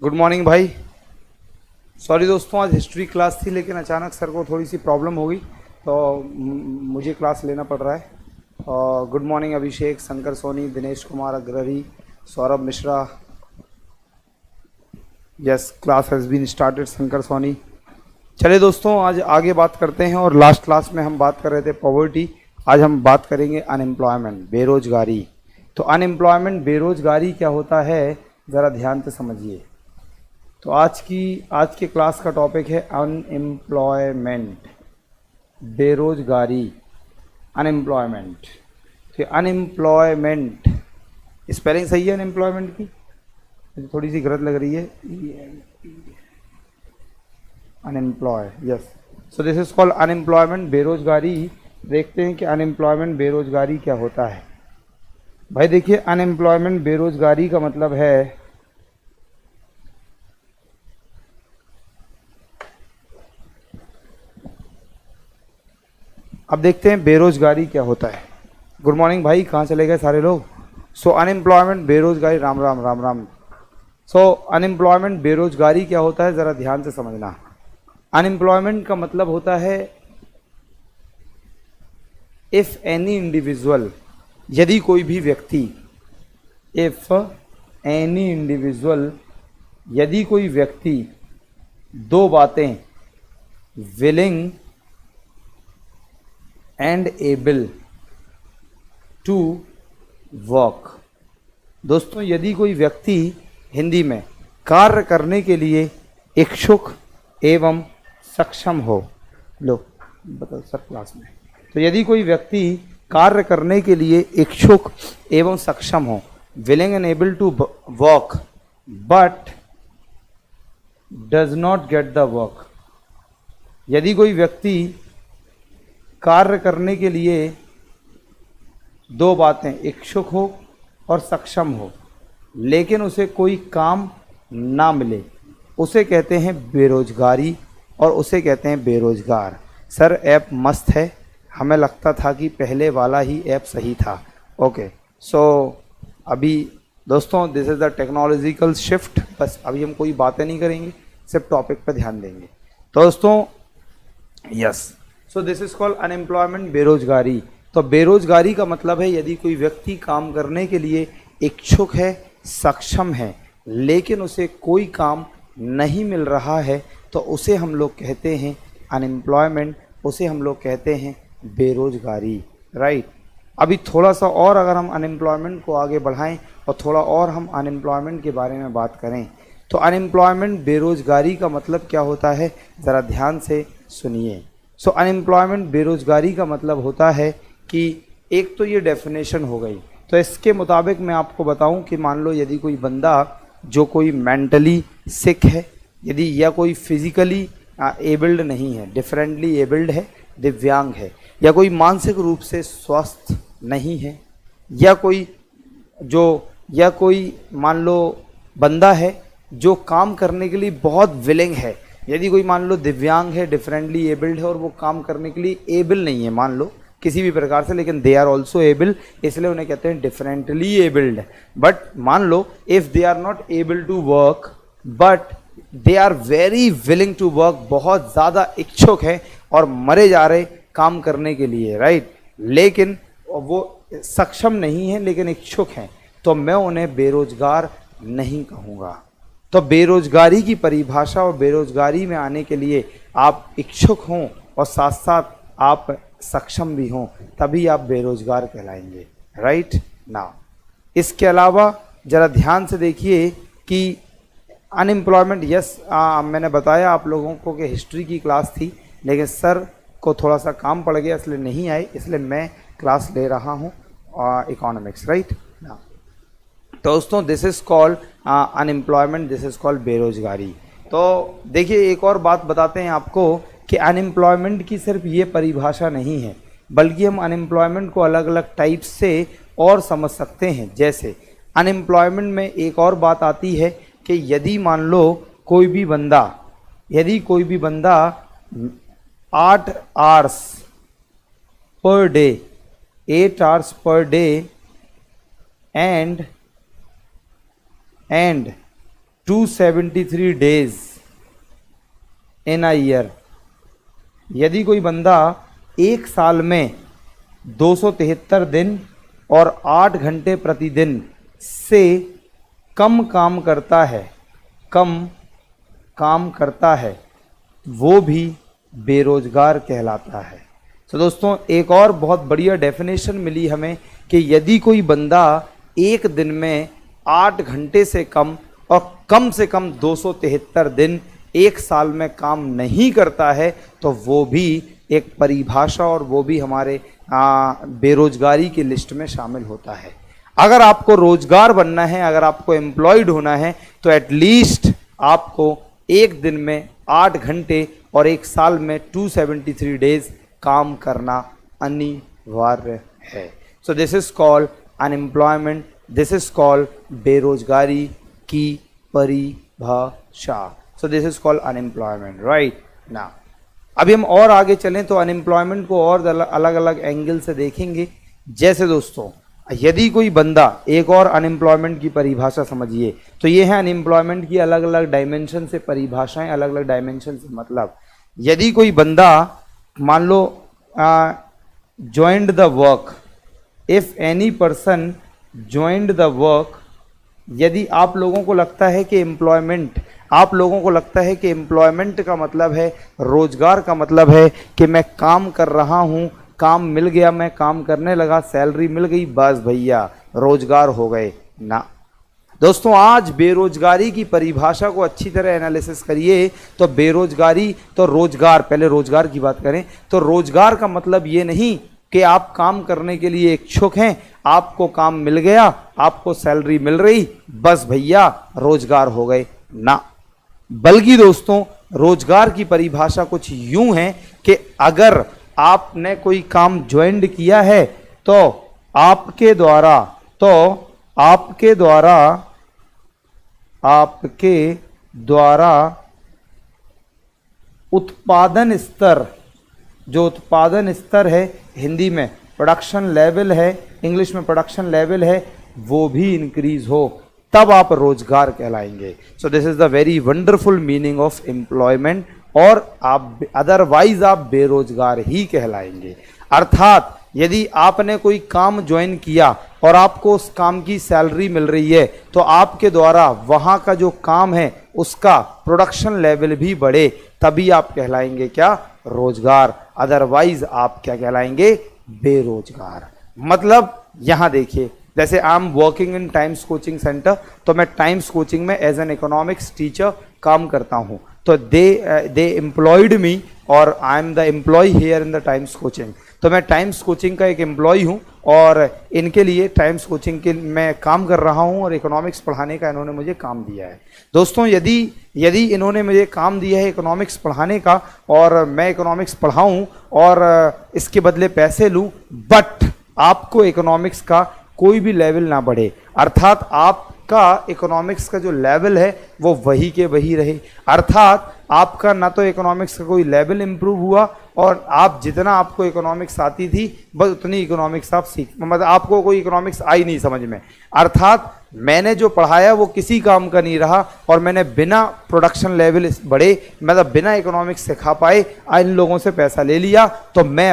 Good morning भाई। Sorry दोस्तों, आज हिस्ट्री क्लास थी लेकिन अचानक सर को थोड़ी सी प्रॉब्लम हो गई तो मुझे क्लास लेना पड़ रहा है। Good morning Abhishek, Shankar Soni, Dinesh Kumar Agrahi, Saurabh Mishra. Yes, class has been started Shankar Soni. चलिए दोस्तों, आज आगे बात करते हैं। और लास्ट क्लास में हम बात कर रहे थे पॉवर्टी, आज हम बात करेंगे अनएम्प्लॉयमेंट, बेरोजगारी। तो अनएम्प्लॉयमेंट, बेरोजगारी क्या होता है, ज़रा ध्यान से समझिए। तो आज के क्लास का टॉपिक है अनएम्प्लॉयमेंट, बेरोजगारी, अनएम्प्लॉयमेंट। तो अनएम्प्लॉयमेंट स्पेलिंग सही है अनएम्प्लॉयमेंट की? मुझे थोड़ी सी गलत लग रही है। Unemployed, yes. So this is called unemployment, बेरोजगारी। देखते हैं कि अनएम्प्लॉयमेंट, बेरोजगारी क्या होता है। भाई देखिए, अनएम्प्लॉयमेंट, बेरोजगारी का मतलब है, अब देखते हैं बेरोजगारी क्या होता है। गुड मॉर्निंग भाई, कहाँ चले गए सारे लोग? सो अनएम्प्लॉयमेंट, बेरोजगारी, राम राम राम राम। सो अनएम्प्लॉयमेंट, बेरोजगारी क्या होता है, ज़रा ध्यान से समझना। अनएम्प्लॉयमेंट का मतलब होता है इफ एनी इंडिविजुअल, यदि कोई भी व्यक्ति, इफ एनी इंडिविजुअल, यदि कोई व्यक्ति, दो बातें, willing and able to work. दोस्तों, यदि कोई व्यक्ति, हिंदी में, कार्य करने के लिए इच्छुक एवं सक्षम हो। लो बताओ सर क्लास में। तो यदि कोई व्यक्ति कार्य करने के लिए इच्छुक एवं सक्षम हो, willing and able to work, but does not get the work. यदि कोई व्यक्ति कार्य करने के लिए दो बातें, इच्छुक हो और सक्षम हो, लेकिन उसे कोई काम ना मिले, उसे कहते हैं बेरोजगारी और उसे कहते हैं बेरोजगार। सर ऐप मस्त है, हमें लगता था कि पहले वाला ही ऐप सही था। ओके, सो अभी दोस्तों this is the technological shift. बस अभी हम कोई बातें नहीं करेंगे, सिर्फ टॉपिक पर ध्यान देंगे। तो दोस्तों yes, so this is called unemployment, बेरोजगारी। तो बेरोजगारी का मतलब है यदि कोई व्यक्ति काम करने के लिए इच्छुक है, सक्षम है, लेकिन उसे कोई काम नहीं मिल रहा है, तो उसे हम लोग कहते हैं अनएम्प्लॉयमेंट, उसे हम लोग कहते हैं बेरोजगारी, राइट। अभी थोड़ा सा और अगर हम अनएम्प्लॉयमेंट को आगे बढ़ाएं और थोड़ा और हम अनएम्प्लॉयमेंट के बारे में बात करें, तो अनएम्प्लॉयमेंट, बेरोजगारी का मतलब क्या होता है, ज़रा ध्यान से सुनिए। सो अनएम्प्लॉयमेंट, बेरोजगारी का मतलब होता है कि एक तो ये डेफिनेशन हो गई। तो इसके मुताबिक मैं आपको बताऊं कि मान लो यदि कोई बंदा जो कोई मेंटली सिक है, यदि या कोई फिजिकली एबल्ड नहीं है, डिफरेंटली एबल्ड है, दिव्यांग है, या कोई मानसिक रूप से स्वस्थ नहीं है, या कोई मान लो बंदा है जो काम करने के लिए बहुत विलिंग है। यदि कोई मान लो दिव्यांग है, डिफरेंटली एबल्ड है और वो काम करने के लिए एबल नहीं है, मान लो किसी भी प्रकार से, लेकिन दे आर ऑल्सो एबल, इसलिए उन्हें कहते हैं डिफरेंटली एबल्ड। बट मान लो if they are not able to work but they are very willing to work, बहुत ज़्यादा इच्छुक है और मरे जा रहे काम करने के लिए, राइट, लेकिन वो सक्षम नहीं है लेकिन इच्छुक हैं, तो मैं उन्हें बेरोजगार नहीं कहूँगा। तो बेरोजगारी की परिभाषा, और बेरोजगारी में आने के लिए आप इच्छुक हों और साथ साथ आप सक्षम भी हों, तभी आप बेरोजगार कहलाएंगे, राइट ना। इसके अलावा ज़रा ध्यान से देखिए कि अनएम्प्लॉयमेंट, यस मैंने बताया आप लोगों को कि हिस्ट्री की क्लास थी, लेकिन सर को थोड़ा सा काम पड़ गया इसलिए नहीं आए, इसलिए मैं क्लास ले रहा हूँ इकोनॉमिक्स, राइट ना। तो दोस्तों this is called unemployment, this is called बेरोजगारी। तो देखिए एक और बात बताते हैं आपको कि अनएम्प्लॉयमेंट की सिर्फ ये परिभाषा नहीं है, बल्कि हम अनएम्प्लॉयमेंट को अलग अलग टाइप से और समझ सकते हैं। जैसे अनएम्प्लॉयमेंट में एक और बात आती है कि यदि मान लो कोई भी बंदा 8 hours per day, 8 hours per day and 273 days in a year, यदि कोई बंदा एक साल में 273 दिन और 8 घंटे प्रतिदिन से कम काम करता है, वो भी बेरोजगार कहलाता है। तो दोस्तों एक और बहुत बढ़िया डेफिनेशन मिली हमें कि यदि कोई बंदा एक दिन में 8 घंटे से कम और कम से कम 273 दिन एक साल में काम नहीं करता है तो वो भी एक परिभाषा और वो भी हमारे बेरोजगारी की लिस्ट में शामिल होता है। अगर आपको रोजगार बनना है, अगर आपको एम्प्लॉयड होना है तो एटलीस्ट आपको एक दिन में 8 घंटे और एक साल में 273 डेज काम करना अनिवार्य है। So this is called unemployment, this is called बेरोजगारी की परिभाषा। सो this is called unemployment, right. Now अभी हम और आगे चलें तो अनएम्प्लॉयमेंट को और अलग अलग एंगल से देखेंगे। जैसे दोस्तों यदि कोई बंदा, एक और अनएम्प्लॉयमेंट की परिभाषा समझिए, तो ये है अनएम्प्लॉयमेंट की अलग अलग डायमेंशन से परिभाषाएं, अलग अलग डायमेंशन से मतलब, यदि कोई बंदा मान लो joined the work, if any person joined the work, यदि आप लोगों को लगता है कि एम्प्लॉयमेंट का मतलब है, रोजगार का मतलब है कि मैं काम कर रहा हूं, काम मिल गया, मैं काम करने लगा, सैलरी मिल गई, बस भैया रोजगार हो गए ना। दोस्तों आज बेरोजगारी की परिभाषा को अच्छी तरह एनालिसिस करिए तो बेरोजगारी तो रोजगार, पहले रोजगार की बात करें तो रोजगार का मतलब ये नहीं कि आप काम करने के लिए इच्छुक हैं, आपको काम मिल गया, आपको सैलरी मिल रही, बस भैया रोजगार हो गए ना। बल्कि दोस्तों रोजगार की परिभाषा कुछ यूं है कि अगर आपने कोई काम ज्वाइन किया है तो आपके द्वारा उत्पादन स्तर, जो उत्पादन स्तर है, हिंदी में प्रोडक्शन लेवल है, इंग्लिश में प्रोडक्शन लेवल है, वो भी इंक्रीज हो, तब आप रोजगार कहलाएंगे। So this is the very wonderful meaning of employment, और आप अदरवाइज आप बेरोजगार ही कहलाएंगे। अर्थात यदि आपने कोई काम ज्वाइन किया और आपको उस काम की सैलरी मिल रही है तो आपके द्वारा वहां का जो काम है उसका प्रोडक्शन लेवल भी बढ़े, तभी आप कहलाएंगे क्या, रोजगार। अदरवाइज आप क्या कहलाएंगे, बेरोजगार। मतलब यहां देखिए, जैसे I am working in Times coaching centre, तो मैं टाइम्स कोचिंग में एज एन इकोनॉमिक्स टीचर काम करता हूं, तो दे एम्प्लॉयड मी और I am the employee here in the Times coaching. तो मैं टाइम्स कोचिंग का एक एम्प्लॉय हूं और इनके लिए टाइम्स कोचिंग के मैं काम कर रहा हूं और इकोनॉमिक्स पढ़ाने का इन्होंने मुझे काम दिया है। दोस्तों यदि इन्होंने मुझे काम दिया है इकोनॉमिक्स पढ़ाने का और मैं इकोनॉमिक्स पढ़ाऊं और इसके बदले पैसे लूं, बट आपको इकोनॉमिक्स का कोई भी लेवल ना बढ़े, अर्थात आपका इकोनॉमिक्स का जो लेवल है वो वही के वही रहे, अर्थात आपका ना तो इकोनॉमिक्स का कोई लेवल इंप्रूव हुआ और आप जितना आपको इकोनॉमिक्स आती थी बस उतनी इकोनॉमिक्स आप मतलब आपको कोई इकोनॉमिक्स आई नहीं समझ में, अर्थात मैंने जो पढ़ाया वो किसी काम का नहीं रहा और मैंने बिना प्रोडक्शन लेवल बढ़े, मतलब बिना इकोनॉमिक्स सिखा पाए इन लोगों से पैसा ले लिया, तो मैं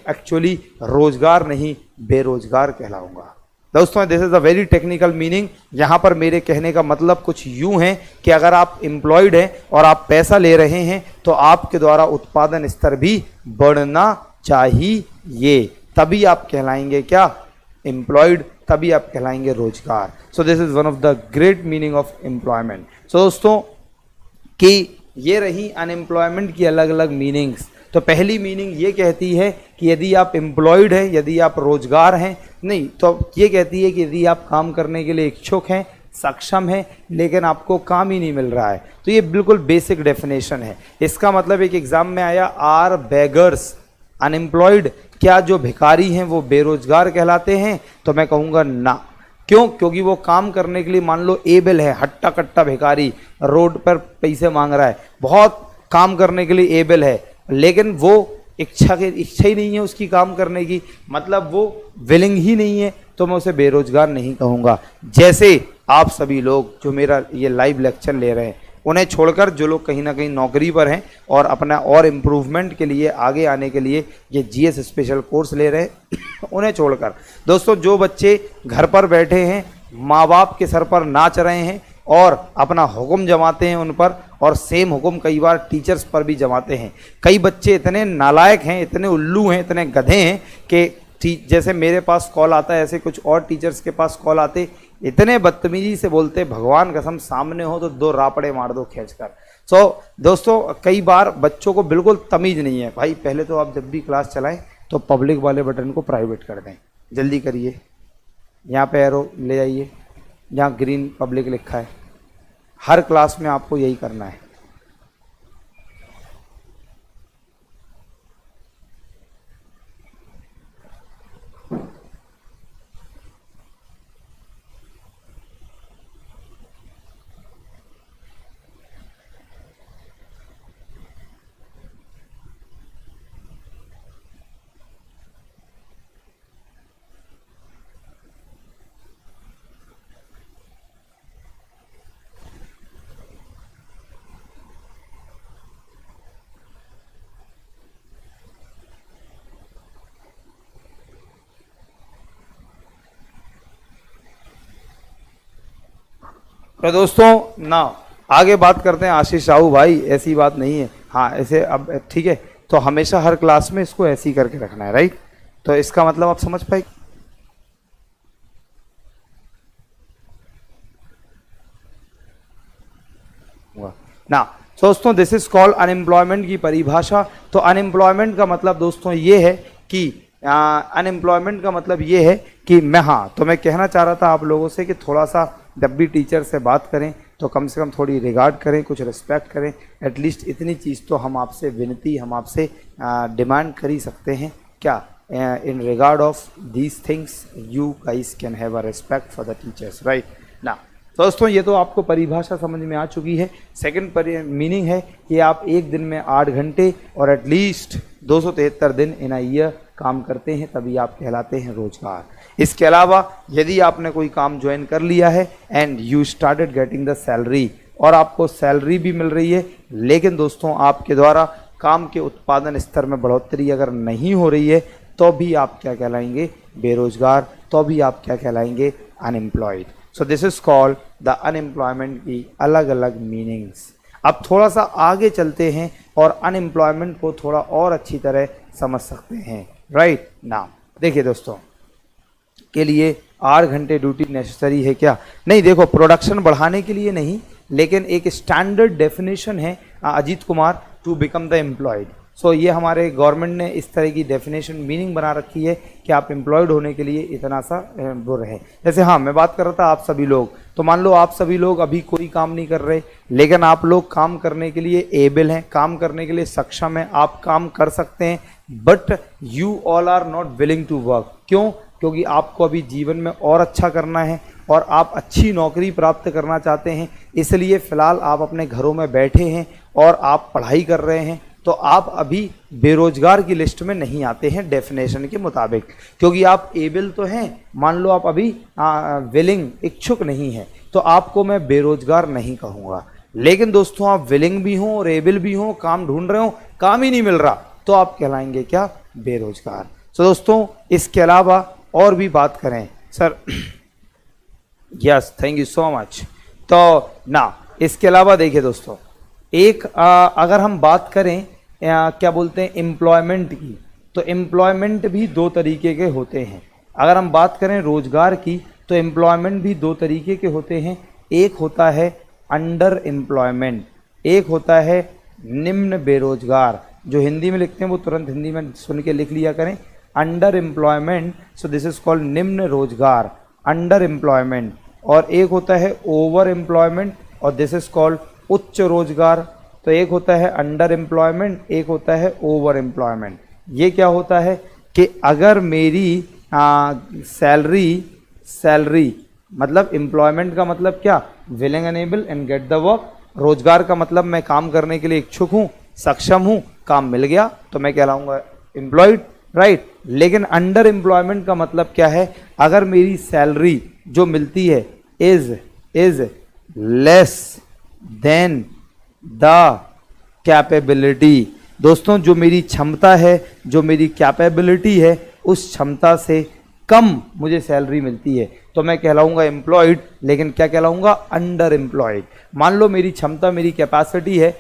एक्चुअली रोजगार नहीं बेरोजगार कहलाऊंगा। दोस्तों this is a very technical meaning. यहाँ पर मेरे कहने का मतलब कुछ यूं है कि अगर आप एम्प्लॉयड हैं और आप पैसा ले रहे हैं तो आपके द्वारा उत्पादन स्तर भी बढ़ना चाहिए, तभी आप कहलाएंगे क्या, एम्प्लॉयड, तभी आप कहलाएंगे रोजगार। So this is one of the great meaning of employment. So दोस्तों कि ये रही अनएम्प्लॉयमेंट की अलग अलग मीनिंग्स। तो पहली मीनिंग ये कहती है कि यदि आप एम्प्लॉयड हैं, यदि आप रोजगार हैं, नहीं तो ये कहती है कि यदि आप काम करने के लिए इच्छुक हैं, सक्षम हैं, लेकिन आपको काम ही नहीं मिल रहा है। तो ये बिल्कुल बेसिक डेफिनेशन है। इसका मतलब एक एग्जाम में आया, आर बेगर्स अनएम्प्लॉयड, क्या जो भिखारी हैं वो बेरोजगार कहलाते हैं? तो मैं कहूँगा ना। क्यों? क्योंकि वो काम करने के लिए मान लो एबल है, हट्टा कट्टा भिखारी रोड पर पैसे मांग रहा है, बहुत काम करने के लिए एबल है, लेकिन वो इच्छा ही नहीं है उसकी काम करने की, मतलब वो विलिंग ही नहीं है, तो मैं उसे बेरोजगार नहीं कहूँगा। जैसे आप सभी लोग जो मेरा ये लाइव लेक्चर ले रहे हैं, उन्हें छोड़कर जो लोग कहीं ना कहीं नौकरी पर हैं और अपना और इम्प्रूवमेंट के लिए आगे आने के लिए ये जीएस स्पेशल कोर्स ले रहे हैं उन्हें छोड़कर दोस्तों जो बच्चे घर पर बैठे हैं, माँ बाप के सर पर नाच रहे हैं और अपना हुक्म जमाते हैं उन पर, और सेम हुक्म कई बार टीचर्स पर भी जमाते हैं। कई बच्चे इतने नालायक हैं, इतने उल्लू हैं, इतने गधे हैं कि जैसे मेरे पास कॉल आता है ऐसे कुछ और टीचर्स के पास कॉल आते, इतने बदतमीजी से बोलते, भगवान कसम सामने हो तो 2 रापड़े मार दो खींचकर। सो दोस्तों कई बार बच्चों को बिल्कुल तमीज़ नहीं है। भाई पहले तो आप जब भी क्लास चलाएं तो पब्लिक वाले बटन को प्राइवेट कर दें, जल्दी करिए। यहाँ पे एरो ले जाइए, यहाँ ग्रीन पब्लिक लिखा है, हर क्लास में आपको यही करना है। तो दोस्तों ना आगे बात करते हैं। आशीष साहू भाई ऐसी बात नहीं है, हाँ ऐसे अब ठीक है। तो हमेशा हर क्लास में इसको ऐसे ही करके रखना है, राइट। तो इसका मतलब आप समझ पाए ना। दोस्तों दिस इज कॉल्ड अनएम्प्लॉयमेंट की परिभाषा। तो अनएम्प्लॉयमेंट का मतलब दोस्तों ये है कि अनएम्प्लॉयमेंट का मतलब ये है कि तो मैं कहना चाह रहा था आप लोगों से कि थोड़ा सा जब भी टीचर से बात करें तो कम से कम थोड़ी रिगार्ड करें, कुछ रिस्पेक्ट करें। एटलीस्ट इतनी चीज़ तो हम आपसे विनती, हम आपसे डिमांड कर ही सकते हैं क्या। In regard of these things you guys can have a respect for the teachers, right ना। दोस्तों ये तो आपको परिभाषा समझ में आ चुकी है। सेकंड मीनिंग है कि आप एक दिन में 8 घंटे और एटलीस्ट 273 दिन इन अ ईयर काम करते हैं, तभी आप कहलाते हैं रोजगार। इसके अलावा यदि आपने कोई काम ज्वाइन कर लिया है and you started getting the salary, और आपको सैलरी भी मिल रही है, लेकिन दोस्तों आपके द्वारा काम के उत्पादन स्तर में बढ़ोतरी अगर नहीं हो रही है, तो भी आप क्या कहलाएंगे, बेरोजगार। तो भी आप क्या कहलाएंगे, unemployed. So this is called the unemployment की अलग अलग मीनिंग्स। अब थोड़ा सा आगे चलते हैं और अनएम्प्लॉयमेंट को थोड़ा और अच्छी तरह समझ सकते हैं, राइट ना। देखिए दोस्तों के लिए 8 घंटे ड्यूटी नेसेसरी है क्या? नहीं, देखो प्रोडक्शन बढ़ाने के लिए नहीं, लेकिन एक स्टैंडर्ड डेफिनेशन है Ajit Kumar to become the employed. So ये हमारे गवर्नमेंट ने इस तरह की डेफिनेशन मीनिंग बना रखी है कि आप एम्प्लॉयड होने के लिए इतना सा वो रहे। जैसे हाँ मैं बात कर रहा था आप सभी लोग, तो मान लो आप सभी लोग अभी कोई काम नहीं कर रहे, लेकिन आप लोग काम करने के लिए एबल हैं, काम करने के लिए सक्षम हैं, आप काम कर सकते हैं, but you all are not willing to work. क्यों? क्योंकि आपको अभी जीवन में और अच्छा करना है और आप अच्छी नौकरी प्राप्त करना चाहते हैं, इसलिए फ़िलहाल आप अपने घरों में बैठे हैं और आप पढ़ाई कर रहे हैं। तो आप अभी बेरोजगार की लिस्ट में नहीं आते हैं डेफिनेशन के मुताबिक, क्योंकि आप एबल तो हैं, मान लो आप अभी विलिंग इच्छुक नहीं हैं, तो आपको मैं बेरोजगार नहीं कहूँगा। लेकिन दोस्तों आप विलिंग भी हों और एबल भी हों, काम ढूंढ रहे हो, काम ही नहीं मिल रहा, तो आप कहलाएंगे क्या, बेरोजगार। तो दोस्तों इसके अलावा और भी बात करें sir, yes thank you so much. तो ना इसके अलावा देखिए दोस्तों, एक अगर हम बात करें क्या बोलते हैं एम्प्लॉयमेंट की, तो एम्प्लॉयमेंट भी 2 तरीके के होते हैं। अगर हम बात करें रोजगार की, तो एम्प्लॉयमेंट भी 2 तरीके के होते हैं। एक होता है अंडर एम्प्लॉयमेंट, एक होता है निम्न बेरोजगार। जो हिंदी में लिखते हैं वो तुरंत हिंदी में सुन के लिख लिया करें, under employment. So this is called निम्न रोजगार, अंडर एम्प्लॉयमेंट। और एक होता है ओवर एम्प्लॉयमेंट, और दिस इज कॉल्ड उच्च रोजगार। तो एक होता है अंडर एम्प्लॉयमेंट, एक होता है ओवर एम्प्लॉयमेंट। ये क्या होता है कि अगर मेरी सैलरी मतलब एम्प्लॉयमेंट का मतलब क्या, willing and able and gate the work. रोजगार का मतलब मैं काम करने के लिए इच्छुक हूँ, सक्षम हूँ, काम मिल गया तो मैं कहलाऊंगा एम्प्लॉयड, राइट। लेकिन अंडर एम्प्लॉयमेंट का मतलब क्या है, अगर मेरी सैलरी जो मिलती है is is less than the capability. दोस्तों जो मेरी क्षमता है, जो मेरी कैपेबिलिटी है, उस क्षमता से कम मुझे सैलरी मिलती है तो मैं कहलाऊंगा एम्प्लॉयड, लेकिन क्या कहलाऊंगा? Under employed. मान लो मेरी क्षमता, मेरी कैपेसिटी है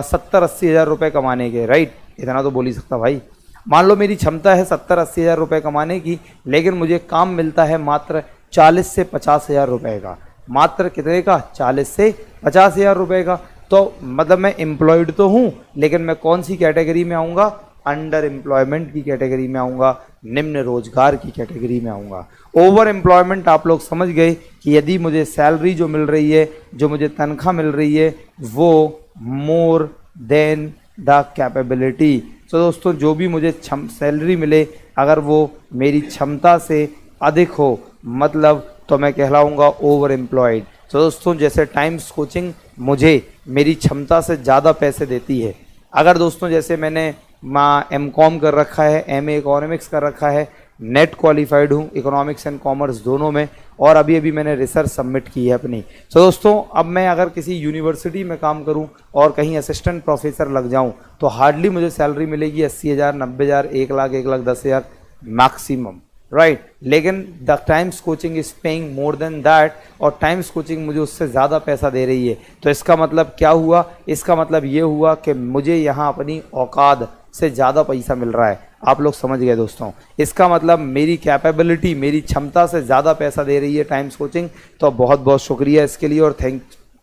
70-80 हज़ार रुपये कमाने के, राइट? इतना तो बोल ही सकता भाई। मान लो मेरी क्षमता है 70-80 हज़ार रुपये कमाने की, लेकिन मुझे काम मिलता है मात्र 40 से 50 हज़ार रुपये का। मात्र कितने का? 40 से 50 हज़ार रुपये का। तो मतलब मैं एम्प्लॉयड तो हूँ, लेकिन मैं कौन सी कैटेगरी में आऊँगा? अंडर एम्प्लॉयमेंट की कैटेगरी में आऊँगा, निम्न रोजगार की कैटेगरी में आऊँगा। ओवर एम्प्लॉयमेंट आप लोग समझ गए कि यदि मुझे सैलरी जो मिल रही है, जो मुझे तनख्वाह मिल रही है, वो मोर देन द कैपेबिलिटी। तो दोस्तों जो भी मुझे सैलरी मिले, अगर वो मेरी क्षमता से अधिक हो, मतलब तो मैं कहलाऊँगा ओवर एम्प्लॉयड। तो दोस्तों जैसे टाइम्स कोचिंग मुझे मेरी क्षमता से ज़्यादा पैसे देती है, अगर दोस्तों जैसे मैंने M.Com कर रखा है, MA इकोनॉमिक्स कर रखा है, नेट क्वालिफाइड हूँ इकोनॉमिक्स एंड कॉमर्स दोनों में, और अभी अभी मैंने रिसर्च सबमिट की है अपनी। तो दोस्तों अब मैं अगर किसी यूनिवर्सिटी में काम करूँ और कहीं असिस्टेंट प्रोफेसर लग जाऊँ तो हार्डली मुझे सैलरी मिलेगी 80 हज़ार, 90 हज़ार, 1 लाख, 1,10,000 मैक्सिमम, राइट? लेकिन the Times coaching is paying more than that, और टाइम्स कोचिंग मुझे उससे ज़्यादा पैसा दे रही है। तो इसका मतलब क्या हुआ? इसका मतलब ये हुआ कि मुझे यहाँ अपनी औकात से ज़्यादा पैसा मिल रहा है। आप लोग समझ गए दोस्तों? इसका मतलब मेरी कैपेबिलिटी, मेरी क्षमता से ज़्यादा पैसा दे रही है टाइम्स कोचिंग। तो बहुत बहुत शुक्रिया इसके लिए, और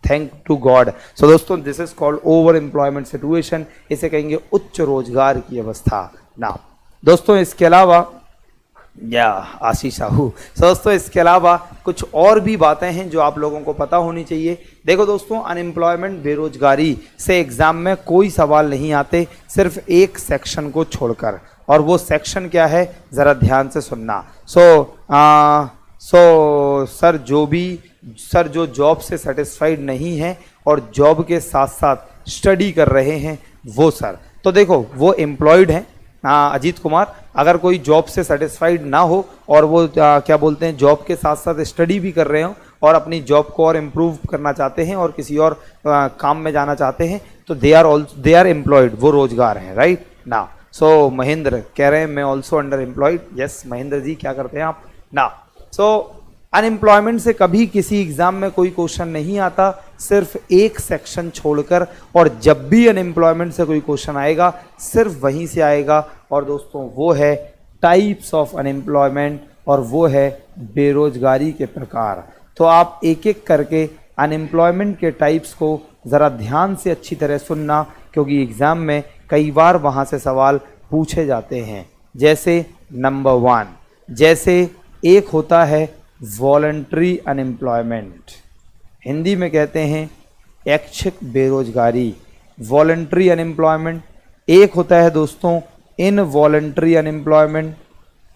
थैंक टू गॉड। सो दोस्तों this is called over employment situation, इसे कहेंगे उच्च रोजगार की अवस्था ना। दोस्तों इसके अलावा या आशीष साहू, दोस्तों इसके अलावा कुछ और भी बातें हैं जो आप लोगों को पता होनी चाहिए। देखो दोस्तों, अनएम्प्लॉयमेंट, बेरोजगारी से एग्जाम में कोई सवाल नहीं आते, सिर्फ एक सेक्शन को छोड़कर, और वो सेक्शन क्या है? ज़रा ध्यान से सुनना। सर जो जॉब से सेटिस्फाइड नहीं है और जॉब के साथ साथ स्टडी कर रहे हैं वो सर, तो देखो वो एम्प्लॉयड हैं। अजीत कुमार, अगर कोई जॉब से सेटिस्फाइड ना हो और वो क्या बोलते हैं, जॉब के साथ साथ स्टडी भी कर रहे हो और अपनी जॉब को और इम्प्रूव करना चाहते हैं और किसी और काम में जाना चाहते हैं, तो दे आर एम्प्लॉयड, वो रोजगार हैं, राइट ना। सो महेंद्र कह रहे हैं मैं also under employed. Yes Mahendra ji, क्या करते हैं आप ना। सो अनएम्प्लॉयमेंट से कभी किसी एग्जाम में कोई क्वेश्चन नहीं आता, सिर्फ एक सेक्शन छोड़कर, और जब भी अनएम्प्लॉयमेंट से कोई क्वेश्चन आएगा सिर्फ वहीं से आएगा, और दोस्तों वो है टाइप्स ऑफ अनएम्प्लॉयमेंट, और वो है बेरोजगारी के प्रकार। तो आप एक एक करके अनएम्प्लॉयमेंट के टाइप्स को ज़रा ध्यान से अच्छी तरह सुनना, क्योंकि एग्ज़ाम में कई बार वहाँ से सवाल पूछे जाते हैं। जैसे नंबर 1, जैसे एक होता है वॉलंटरी अनएम्प्लॉयमेंट, हिंदी में कहते हैं ऐच्छिक बेरोजगारी, वॉलंटरी अनएम्प्लॉयमेंट। एक होता है दोस्तों इनवॉलंटरी अनएम्प्लॉयमेंट,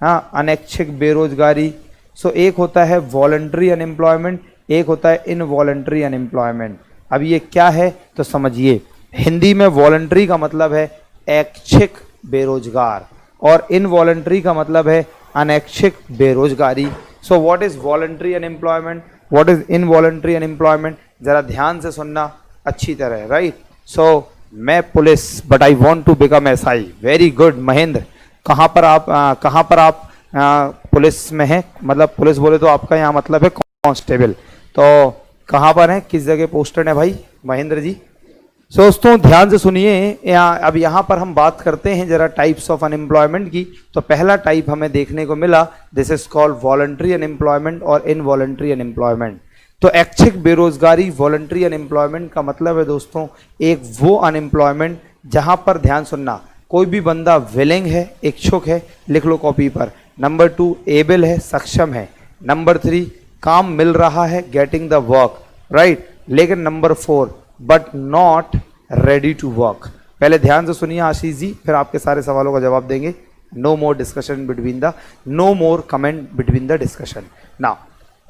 हाँ, अनैच्छिक बेरोजगारी। सो एक होता है वॉलंटरी अनएम्प्लॉयमेंट, एक होता है इनवॉलंटरी अनएम्प्लॉयमेंट। अब ये क्या है तो समझिए, हिंदी में वॉलंटरी का मतलब है ऐच्छिक बेरोजगार, और इनवॉलंटरी का मतलब है अनैच्छिक बेरोजगारी। So what is voluntary unemployment, what is involuntary unemployment, जरा ध्यान से सुनना अच्छी तरह, राइट। सो मैं police but I want to become SI, very good Mahendra. कहाँ पर आप पुलिस में हैं, मतलब पुलिस बोले तो आपका यहाँ मतलब है कांस्टेबल, तो कहाँ पर है, किस जगह पोस्टेड है भाई महेंद्र जी। सो दोस्तों ध्यान से सुनिए, अब यहाँ पर हम बात करते हैं जरा टाइप्स ऑफ अनएम्प्लॉयमेंट की। तो पहला टाइप हमें देखने को मिला, this is called voluntary unemployment और इनवॉलंटरी अनएम्प्लॉयमेंट। तो ऐच्छिक बेरोजगारी, वॉलंटरी अनएम्प्लॉयमेंट का मतलब है दोस्तों एक वो अनएम्प्लॉयमेंट जहाँ पर, ध्यान सुनना, कोई भी बंदा विलिंग है, इच्छुक है, लिख लो कॉपी पर। नंबर 2 एबल है, सक्षम है। नंबर 3 काम मिल रहा है, गेटिंग द वर्क, राइट। लेकिन number 4 but not ready to work. पहले ध्यान से सुनिए आशीष जी, फिर आपके सारे सवालों का जवाब देंगे। No more discussion between the, no more comment between the discussion now.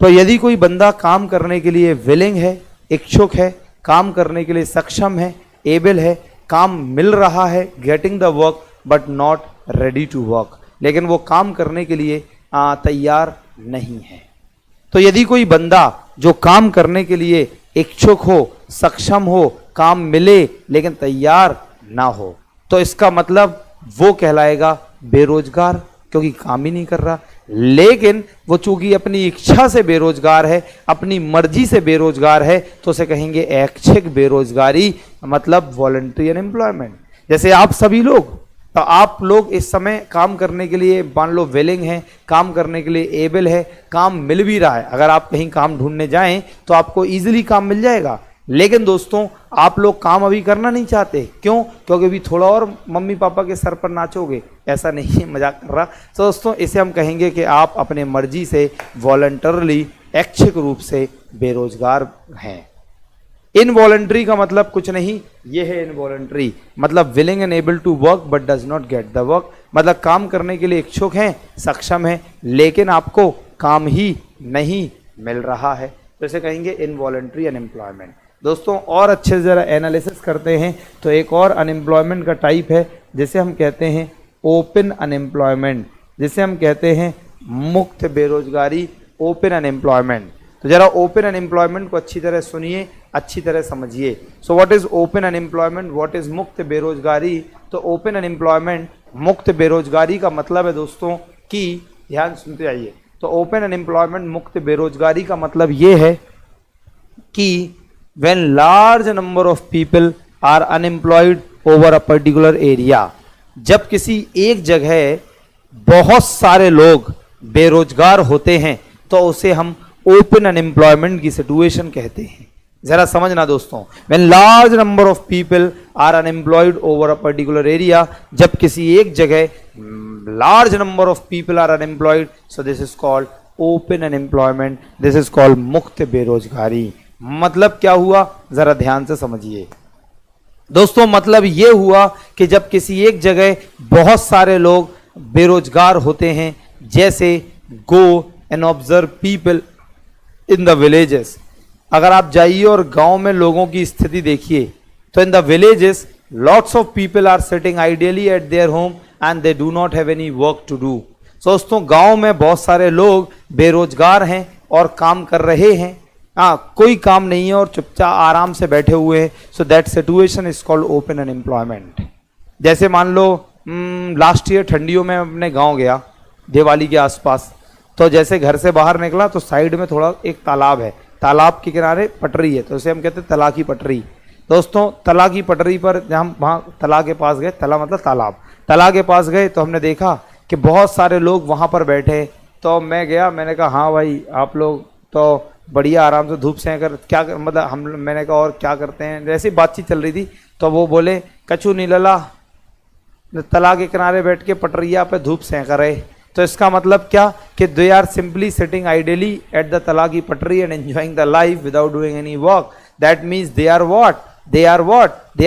तो यदि कोई बंदा काम करने के लिए विलिंग है, इच्छुक है, काम करने के लिए सक्षम है, एबल है, काम मिल रहा है, getting the work but not ready to work, लेकिन वो काम करने के लिए तैयार नहीं है। तो यदि कोई बंदा जो काम करने के लिए इच्छुक हो, सक्षम हो, काम मिले लेकिन तैयार ना हो, तो इसका मतलब वो कहलाएगा बेरोजगार, क्योंकि काम ही नहीं कर रहा। लेकिन वो चूंकि अपनी इच्छा से बेरोजगार है, अपनी मर्जी से बेरोजगार है, तो उसे कहेंगे ऐच्छिक बेरोजगारी, मतलब वॉलंटरी अनएम्प्लॉयमेंट। जैसे आप सभी लोग, तो आप लोग इस समय काम करने के लिए मान लो विलिंग है, काम करने के लिए एबल है, काम मिल भी रहा है। अगर आप कहीं काम ढूंढने जाएं तो आपको इजीली काम मिल जाएगा। लेकिन दोस्तों आप लोग काम अभी करना नहीं चाहते, क्यों? क्योंकि अभी थोड़ा और मम्मी पापा के सर पर नाचोगे। ऐसा नहीं है, मजाक कर रहा। तो दोस्तों इसे हम कहेंगे कि आप अपने मर्जी से वॉलंटरली, ऐच्छिक रूप से बेरोजगार हैं। इनवॉलंटरी का मतलब कुछ नहीं, ये है इनवॉलंटरी, मतलब willing and able to work but does not get the work, मतलब काम करने के लिए इच्छुक हैं, सक्षम हैं, लेकिन आपको काम ही नहीं मिल रहा है, तो इसे कहेंगे इनवॉलंटरी अनएम्प्लॉयमेंट। दोस्तों और अच्छे से जरा एनालिसिस करते हैं तो एक और अनएम्प्लॉयमेंट का टाइप है जिसे हम कहते हैं ओपन अनएम्प्लॉयमेंट, जिसे हम कहते हैं मुक्त बेरोजगारी, ओपन अनएम्प्लॉयमेंट। तो जरा ओपन अनएम्प्लॉयमेंट को अच्छी तरह सुनिए, अच्छी तरह समझिए। सो what is open unemployment, what is मुक्त बेरोजगारी? तो ओपन अनएम्प्लॉयमेंट, मुक्त बेरोजगारी का मतलब है दोस्तों कि, ध्यान सुनते आइए, तो ओपन अनएम्प्लॉयमेंट, मुक्त बेरोजगारी का मतलब ये है कि when large number of people are unemployed over a particular area, जब किसी एक जगह बहुत सारे लोग बेरोजगार होते हैं तो उसे हम ओपन अनएम्प्लॉयमेंट की सिचुएशन कहते हैं। जरा समझना दोस्तों, when large number of people are unemployed over a particular area, जब किसी एक जगह large number of people are unemployed, so this is called open unemployment, this is called मुक्त बेरोजगारी। मतलब क्या हुआ, जरा ध्यान से समझिए दोस्तों। मतलब यह हुआ कि जब किसी एक जगह बहुत सारे लोग बेरोजगार होते हैं, जैसे go and observe people in the villages. अगर आप जाइए और गांव में लोगों की स्थिति देखिए, तो in the villages lots of people are sitting ideally at their home and they do not have any work to do. दोस्तों गांव में बहुत सारे लोग बेरोजगार हैं और काम कर रहे हैं, कोई काम नहीं है और चुपचाप आराम से बैठे हुए हैं। So that situation is called open unemployment. जैसे मान लो लास्ट ईयर ठंडियों में अपने गांव गया दिवाली के आसपास, तो जैसे घर से बाहर निकला तो साइड में थोड़ा एक तालाब है, तालाब के किनारे पटरी है, तो उसे हम कहते हैं तला की पटरी। दोस्तों तला की पटरी पर जब हम वहाँ तला के पास गए, तला मतलब तालाब, तला के पास गए तो हमने देखा कि बहुत सारे लोग वहाँ पर बैठे। तो मैं गया, मैंने कहा हाँ भाई आप लोग तो बढ़िया आराम से धूप सेंक कर क्या मतलब हम, मैंने कहा और क्या करते हैं, जैसी बातचीत चल रही थी तो वो बोले कछु नहीं लला, तला के किनारे बैठ के पटरिया पे धूप सेंक रहे। तो इसका मतलब क्या कि they are simply sitting ideally at the तला की पटरी and enjoying the life without doing any work. That means they are what, they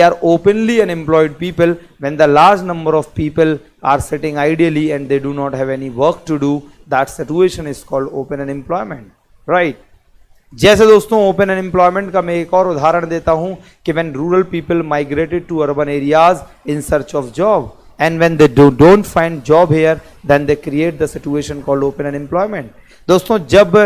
are openly unemployed people when the large number of people are sitting ideally and they do not have any work to do. That situation is called open unemployment, right? जैसे दोस्तों open unemployment का मैं एक और उदाहरण देता हूं कि when rural people migrated to urban areas in search of job and when they don't find job here then they create the situation called open unemployment. दोस्तों जब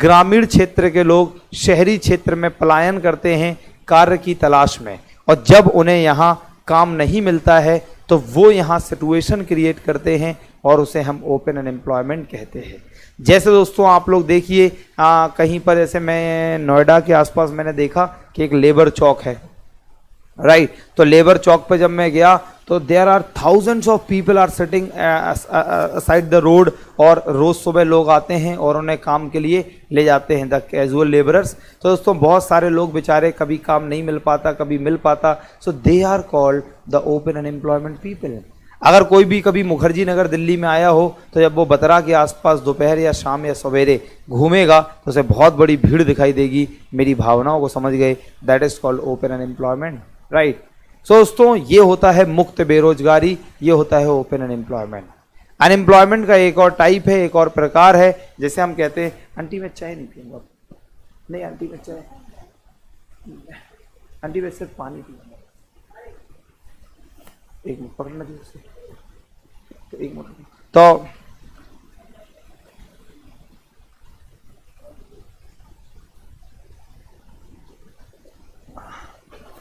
ग्रामीण क्षेत्र के लोग शहरी क्षेत्र में पलायन करते हैं कार्य की तलाश में, और जब उन्हें यहाँ काम नहीं मिलता है तो वो यहाँ सिचुएशन क्रिएट करते हैं और उसे हम ओपन अनएम्प्लॉयमेंट कहते हैं। जैसे दोस्तों आप लोग देखिए कहीं पर, जैसे मैं नोएडा के आसपास मैंने देखा कि एक लेबर चौक है, राइट? तो लेबर चौक पे जब मैं गया तो there are thousands of people are sitting side the road, और रोज सुबह लोग आते हैं और उन्हें काम के लिए ले जाते हैं, द कैजुअल लेबरर्स। तो दोस्तों बहुत सारे लोग बेचारे कभी काम नहीं मिल पाता, कभी मिल पाता, so they are called the open unemployment people. अगर कोई भी कभी मुखर्जी नगर दिल्ली में आया हो तो जब वो बतरा के आसपास दोपहर या शाम या सवेरे घूमेगा तो उसे बहुत बड़ी भीड़ दिखाई देगी। मेरी भावनाओं को समझ गए, that is called open unemployment, right? So दोस्तों ये होता है मुक्त बेरोजगारी, ये होता है ओपन अनएम्प्लॉयमेंट। अनएम्प्लॉयमेंट का एक और टाइप है, एक और प्रकार है, जैसे हम कहते हैं आंटी मैं चाय नहीं पीऊंगा, नहीं आंटी मैं चाय, आंटी मैं सिर्फ पानी पीऊंगा, एक मिनट पकड़ना चाहिए, तो एक मिनट। तो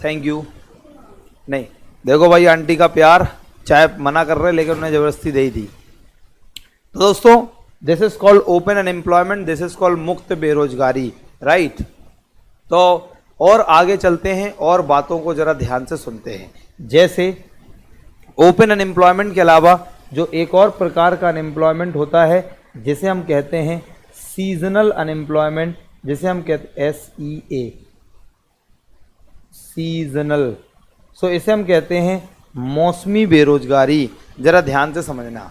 थैंक यू। नहीं देखो भाई, आंटी का प्यार, चाहे मना कर रहे लेकिन उन्हें जबरदस्ती दे ही दी। तो दोस्तों this is called open unemployment, this is called मुक्त बेरोजगारी, राइट। तो और आगे चलते हैं और बातों को जरा ध्यान से सुनते हैं। जैसे ओपन अनएम्प्लॉयमेंट के अलावा जो एक और प्रकार का अनएम्प्लॉयमेंट होता है जिसे हम कहते हैं सीजनल अनएम्प्लॉयमेंट, जिसे हम कहते हैं SEA, सीजनल। सो इसे हम कहते हैं मौसमी बेरोजगारी। जरा ध्यान से समझना,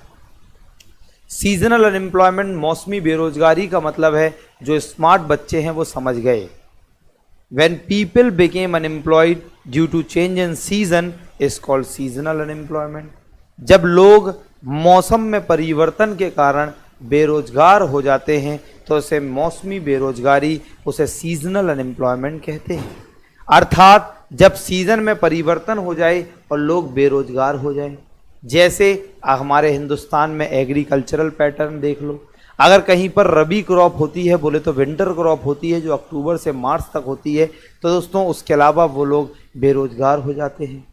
सीजनल अनएम्प्लॉयमेंट, मौसमी बेरोजगारी का मतलब है, जो स्मार्ट बच्चे हैं वो समझ गए। When people became unemployed due to change in season is called seasonal unemployment। जब लोग मौसम में परिवर्तन के कारण बेरोजगार हो जाते हैं तो उसे मौसमी बेरोजगारी, उसे सीजनल अनएम्प्लॉयमेंट कहते हैं। अर्थात जब सीजन में परिवर्तन हो जाए और लोग बेरोजगार हो जाए। जैसे हमारे हिंदुस्तान में एग्रीकल्चरल पैटर्न देख लो, अगर कहीं पर रबी क्रॉप होती है, बोले तो विंटर क्रॉप होती है जो अक्टूबर से मार्च तक होती है, तो दोस्तों उसके अलावा वो लोग बेरोजगार हो जाते हैं।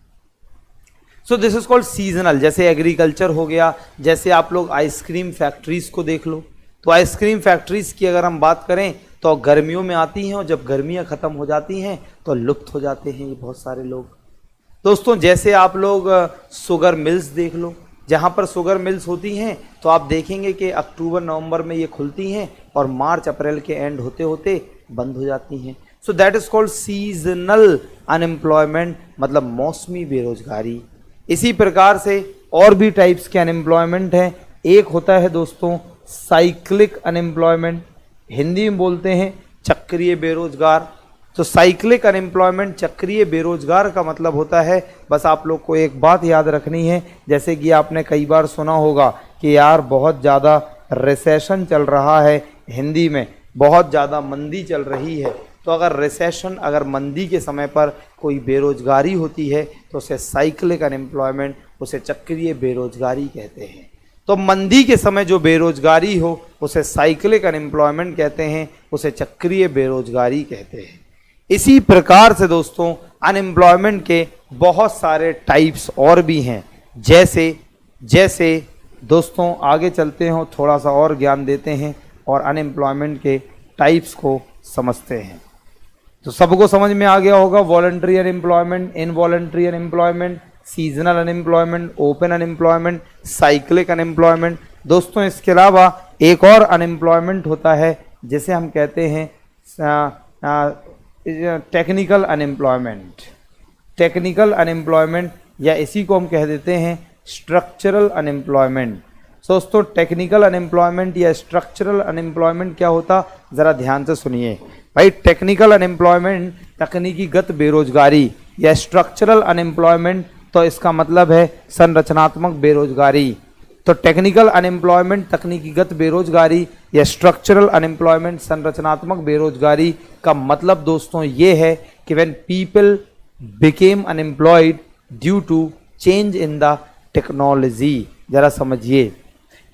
So this is called seasonal. जैसे एग्रीकल्चर हो गया, जैसे आप लोग आइसक्रीम फैक्ट्रीज को देख लो, तो आइसक्रीम फैक्ट्रीज की अगर हम बात करें तो गर्मियों में आती हैं और जब गर्मियां ख़त्म हो जाती हैं तो लुप्त हो जाते हैं ये बहुत सारे लोग। दोस्तों जैसे आप लोग शुगर मिल्स देख लो, जहाँ पर शुगर मिल्स होती हैं तो आप देखेंगे कि अक्टूबर नवंबर में ये खुलती हैं और मार्च अप्रैल के एंड होते होते बंद हो जाती हैं। So that is called seasonal unemployment, मतलब मौसमी बेरोजगारी। इसी प्रकार से और भी टाइप्स के अनएम्प्लॉयमेंट हैं। एक होता है दोस्तों साइक्लिक अनएम्प्लॉयमेंट, हिंदी में बोलते हैं चक्रीय बेरोजगार। तो साइक्लिक अनएम्प्लॉयमेंट, चक्रीय बेरोजगार का मतलब होता है, बस आप लोग को एक बात याद रखनी है, जैसे कि आपने कई बार सुना होगा कि यार बहुत ज़्यादा रिसेशन चल रहा है, हिंदी में बहुत ज़्यादा मंदी चल रही है। तो अगर रिसेशन, अगर मंदी के समय पर कोई बेरोजगारी होती है तो उसे साइक्लिक अनएम्प्लॉयमेंट, उसे चक्रीय बेरोजगारी कहते हैं। तो मंदी के समय जो बेरोजगारी हो उसे साइक्लिक अनएम्प्लॉयमेंट कहते हैं, उसे चक्रीय बेरोजगारी कहते हैं। इसी प्रकार से दोस्तों अनएम्प्लॉयमेंट के बहुत सारे टाइप्स और भी हैं। जैसे दोस्तों आगे चलते हैं, थोड़ा सा और ज्ञान देते हैं और अनएम्प्लॉयमेंट के टाइप्स को समझते हैं। तो सबको समझ में आ गया होगा, voluntary unemployment, involuntary unemployment, seasonal unemployment, open unemployment, cyclic unemployment. दोस्तों इसके अलावा एक और अनएम्प्लॉयमेंट होता है जिसे हम कहते हैं टेक्निकल अनएम्प्लॉयमेंट। टेक्निकल अनएम्प्लॉयमेंट या इसी को हम कह देते हैं स्ट्रक्चरल अनएम्प्लॉयमेंट। दोस्तों टेक्निकल अनएम्प्लॉयमेंट या स्ट्रक्चरल अनएम्प्लॉयमेंट क्या होता, ज़रा ध्यान से सुनिए भाई। टेक्निकल अनएम्प्लॉयमेंट तकनीकीगत बेरोजगारी, या स्ट्रक्चरल अनएम्प्लॉयमेंट तो इसका मतलब है संरचनात्मक बेरोजगारी। तो टेक्निकल अनएम्प्लॉयमेंट तकनीकीगत बेरोजगारी या स्ट्रक्चरल अनएम्प्लॉयमेंट संरचनात्मक बेरोजगारी का मतलब दोस्तों ये है कि when people became unemployed due to change in the technology. जरा समझिए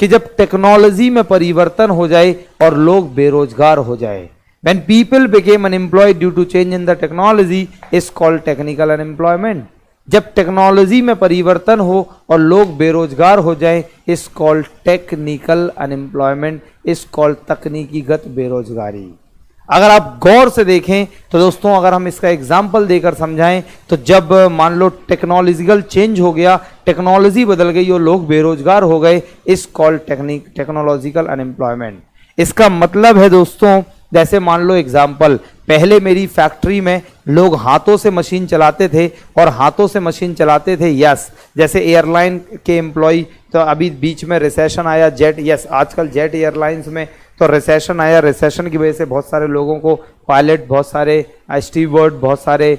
कि जब टेक्नोलॉजी में परिवर्तन हो जाए और लोग बेरोजगार हो जाए, when people became unemployed due to change in the technology is called technical unemployment. जब टेक्नोलॉजी में परिवर्तन हो और लोग बेरोजगार हो जाएं is called technical unemployment, is called तकनीकीगत बेरोजगारी। अगर आप गौर से देखें तो दोस्तों अगर हम इसका एग्जाम्पल देकर समझाएं तो जब मान लो टेक्नोलॉजिकल चेंज हो गया, टेक्नोलॉजी बदल गई और लोग बेरोजगार हो गए, इस कॉल्ड टेक्नोलॉजिकल अनएम्प्लॉयमेंट। इसका मतलब है दोस्तों, जैसे मान लो एग्जाम्पल, पहले मेरी फैक्ट्री में लोग हाथों से मशीन चलाते थे और हाथों से मशीन चलाते थे, यस। जैसे एयरलाइन के एम्प्लॉय, तो अभी बीच में रिसेशन आया जेट, यस आजकल जेट एयरलाइंस में तो रिसेशन आया, रिसेशन की वजह से बहुत सारे लोगों को, पायलट, बहुत सारे स्टीवर्ड, बहुत सारे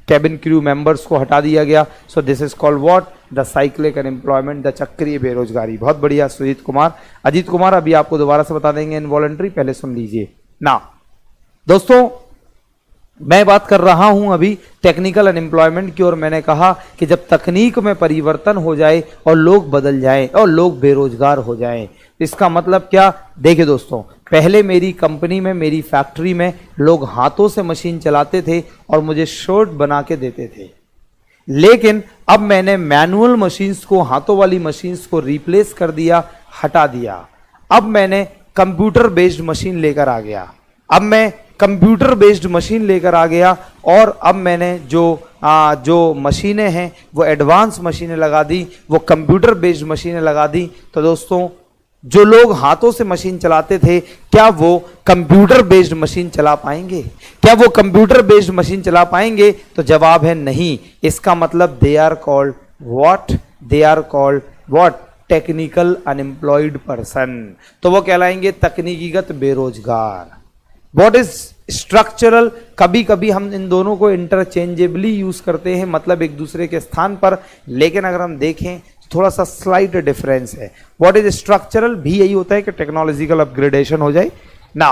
कैबिन क्रू मेंबर्स को हटा दिया गया। सो this is called what, the cyclic unemployment, the चक्रीय बेरोजगारी। बहुत बढ़िया सुजीत कुमार, अजीत कुमार अभी आपको दोबारा से बता देंगे इनवॉलंटरी, पहले सुन लीजिए ना। दोस्तों मैं बात कर रहा हूं अभी टेक्निकल अनएम्प्लॉयमेंट की, और मैंने कहा कि जब तकनीक में परिवर्तन हो जाए और लोग बदल जाएं और लोग बेरोजगार हो जाएं, इसका मतलब क्या, देखिए दोस्तों, पहले मेरी कंपनी में, मेरी फैक्ट्री में लोग हाथों से मशीन चलाते थे और मुझे शर्ट बना के देते थे, लेकिन अब मैंने मैनुअल मशीन्स को, हाथों वाली मशीन्स को रिप्लेस कर दिया, हटा दिया। अब मैंने कंप्यूटर बेस्ड मशीन लेकर आ गया। अब मैं कंप्यूटर बेस्ड मशीन लेकर आ गया और अब मैंने जो मशीनें हैं वो एडवांस मशीनें लगा दी, वो कंप्यूटर बेस्ड मशीनें लगा दी। तो दोस्तों, जो लोग हाथों से मशीन चलाते थे, क्या वो कंप्यूटर बेस्ड मशीन चला पाएंगे? क्या वो कंप्यूटर बेस्ड मशीन चला पाएंगे? तो जवाब है नहीं। इसका मतलब they are called what? They are called what? Technical unemployed person. तो वो कहलाएंगे तकनीकीगत बेरोजगार। What is structural? कभी कभी हम इन दोनों को इंटरचेंजेबली यूज करते हैं, मतलब एक दूसरे के स्थान पर, लेकिन अगर हम देखें थोड़ा सा स्लाइट डिफरेंस है। व्हाट इज स्ट्रक्चरल भी यही होता है कि टेक्नोलॉजिकल अपग्रेडेशन हो जाए ना,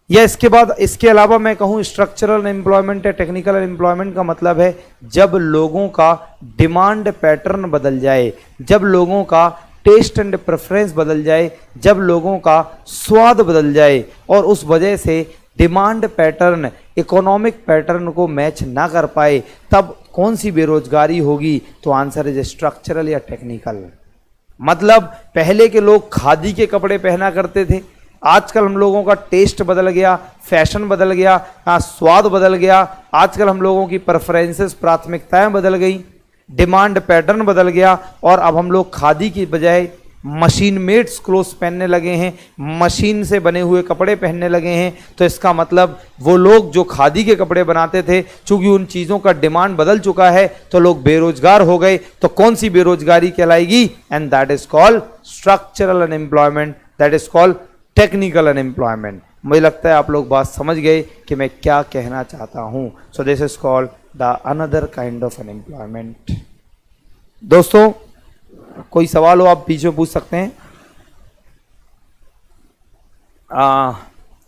या इसके बाद, इसके अलावा मैं कहूं स्ट्रक्चरल अनएम्प्लॉयमेंट या टेक्निकल अनएम्प्लॉयमेंट का मतलब है जब लोगों का डिमांड पैटर्न बदल जाए, जब लोगों का टेस्ट एंड प्रेफरेंस बदल जाए, जब लोगों का स्वाद बदल जाए और उस वजह से डिमांड पैटर्न इकोनॉमिक पैटर्न को मैच ना कर पाए, तब कौन सी बेरोजगारी होगी? तो आंसर इज स्ट्रक्चरल या टेक्निकल। मतलब पहले के लोग खादी के कपड़े पहना करते थे, आजकल हम लोगों का टेस्ट बदल गया, फैशन बदल गया, स्वाद बदल गया, आजकल हम लोगों की प्रेफरेंसेस, प्राथमिकताएं बदल गई, डिमांड पैटर्न बदल गया और अब हम लोग खादी की बजाय मशीन मेड्स क्लोथ्स पहनने लगे हैं, मशीन से बने हुए कपड़े पहनने लगे हैं। तो इसका मतलब वो लोग जो खादी के कपड़े बनाते थे, चूंकि उन चीज़ों का डिमांड बदल चुका है तो लोग बेरोजगार हो गए। तो कौन सी बेरोजगारी कहलाएगी? And that is called structural unemployment, that is called technical unemployment. मुझे लगता है आप लोग बात समझ गए कि मैं क्या कहना चाहता हूं। सो this is called the another kind of unemployment. दोस्तों, कोई सवाल हो आप बीच में पूछ सकते हैं।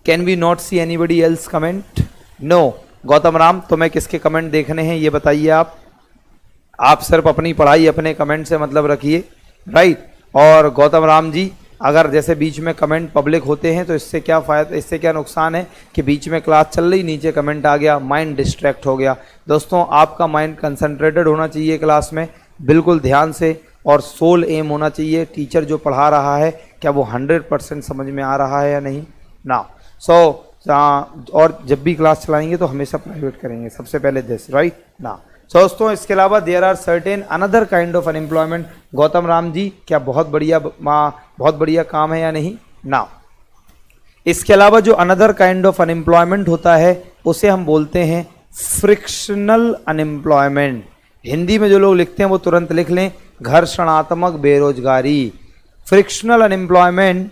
Can we not see anybody else comment? No. Gautam Ram, तुम्हें किसके कमेंट देखने हैं ये बताइए। आप सिर्फ अपनी पढ़ाई, अपने कमेंट से मतलब रखिए, राइट। और गौतम राम जी, अगर जैसे बीच में कमेंट पब्लिक होते हैं तो इससे क्या फ़ायदा, इससे क्या नुकसान है कि बीच में क्लास चल रही, नीचे कमेंट आ गया, माइंड डिस्ट्रैक्ट हो गया। दोस्तों, आपका माइंड कंसंट्रेटेड होना चाहिए क्लास में, बिल्कुल ध्यान से, और सोल एम होना चाहिए टीचर जो पढ़ा रहा है क्या वो 100% समझ में आ रहा है या नहीं ना। और जब भी क्लास चलाएंगे तो हमेशा प्राइवेट करेंगे सबसे पहले दिस, राइट ना। दोस्तों, इसके अलावा there are certain another kind of unemployment. Gautam Ram ji, क्या बहुत बढ़िया काम है या नहीं ना। इसके अलावा जो अनदर काइंड ऑफ अनएम्प्लॉयमेंट होता है उसे हम बोलते हैं फ्रिक्शनल अनएम्प्लॉयमेंट। हिंदी में जो लोग लिखते हैं वो तुरंत लिख लें, घर्षणात्मक बेरोजगारी। फ्रिक्शनल अनएम्प्लॉयमेंट,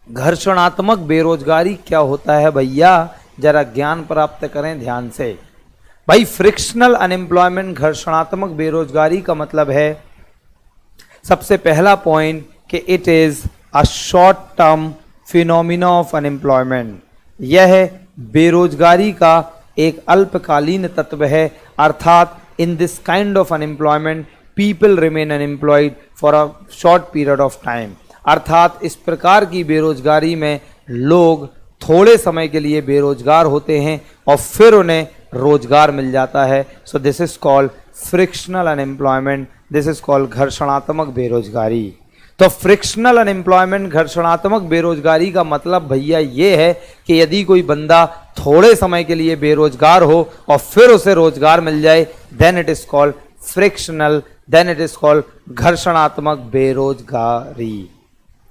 घर्षणात्मक बेरोजगारी क्या होता है भैया? जरा ज्ञान प्राप्त करें ध्यान से। भाई, फ्रिक्शनल अनएम्प्लॉयमेंट, घर्षणात्मक बेरोजगारी का मतलब है, सबसे पहला पॉइंट, कि it is a short term phenomena of unemployment. यह बेरोजगारी का एक अल्पकालीन तत्व है, अर्थात in this kind of unemployment people remain unemployed for a short period of time. अर्थात इस प्रकार की बेरोजगारी में लोग थोड़े समय के लिए बेरोजगार होते हैं और फिर उन्हें रोजगार मिल जाता है। So this is called frictional unemployment, this is called घर्षणात्मक बेरोजगारी। तो फ्रिक्शनल अनएम्प्लॉयमेंट, घर्षणात्मक बेरोजगारी का मतलब भैया ये है कि यदि कोई बंदा थोड़े समय के लिए बेरोजगार हो और फिर उसे रोजगार मिल जाए, then it is called frictional, then it is called घर्षणात्मक बेरोजगारी।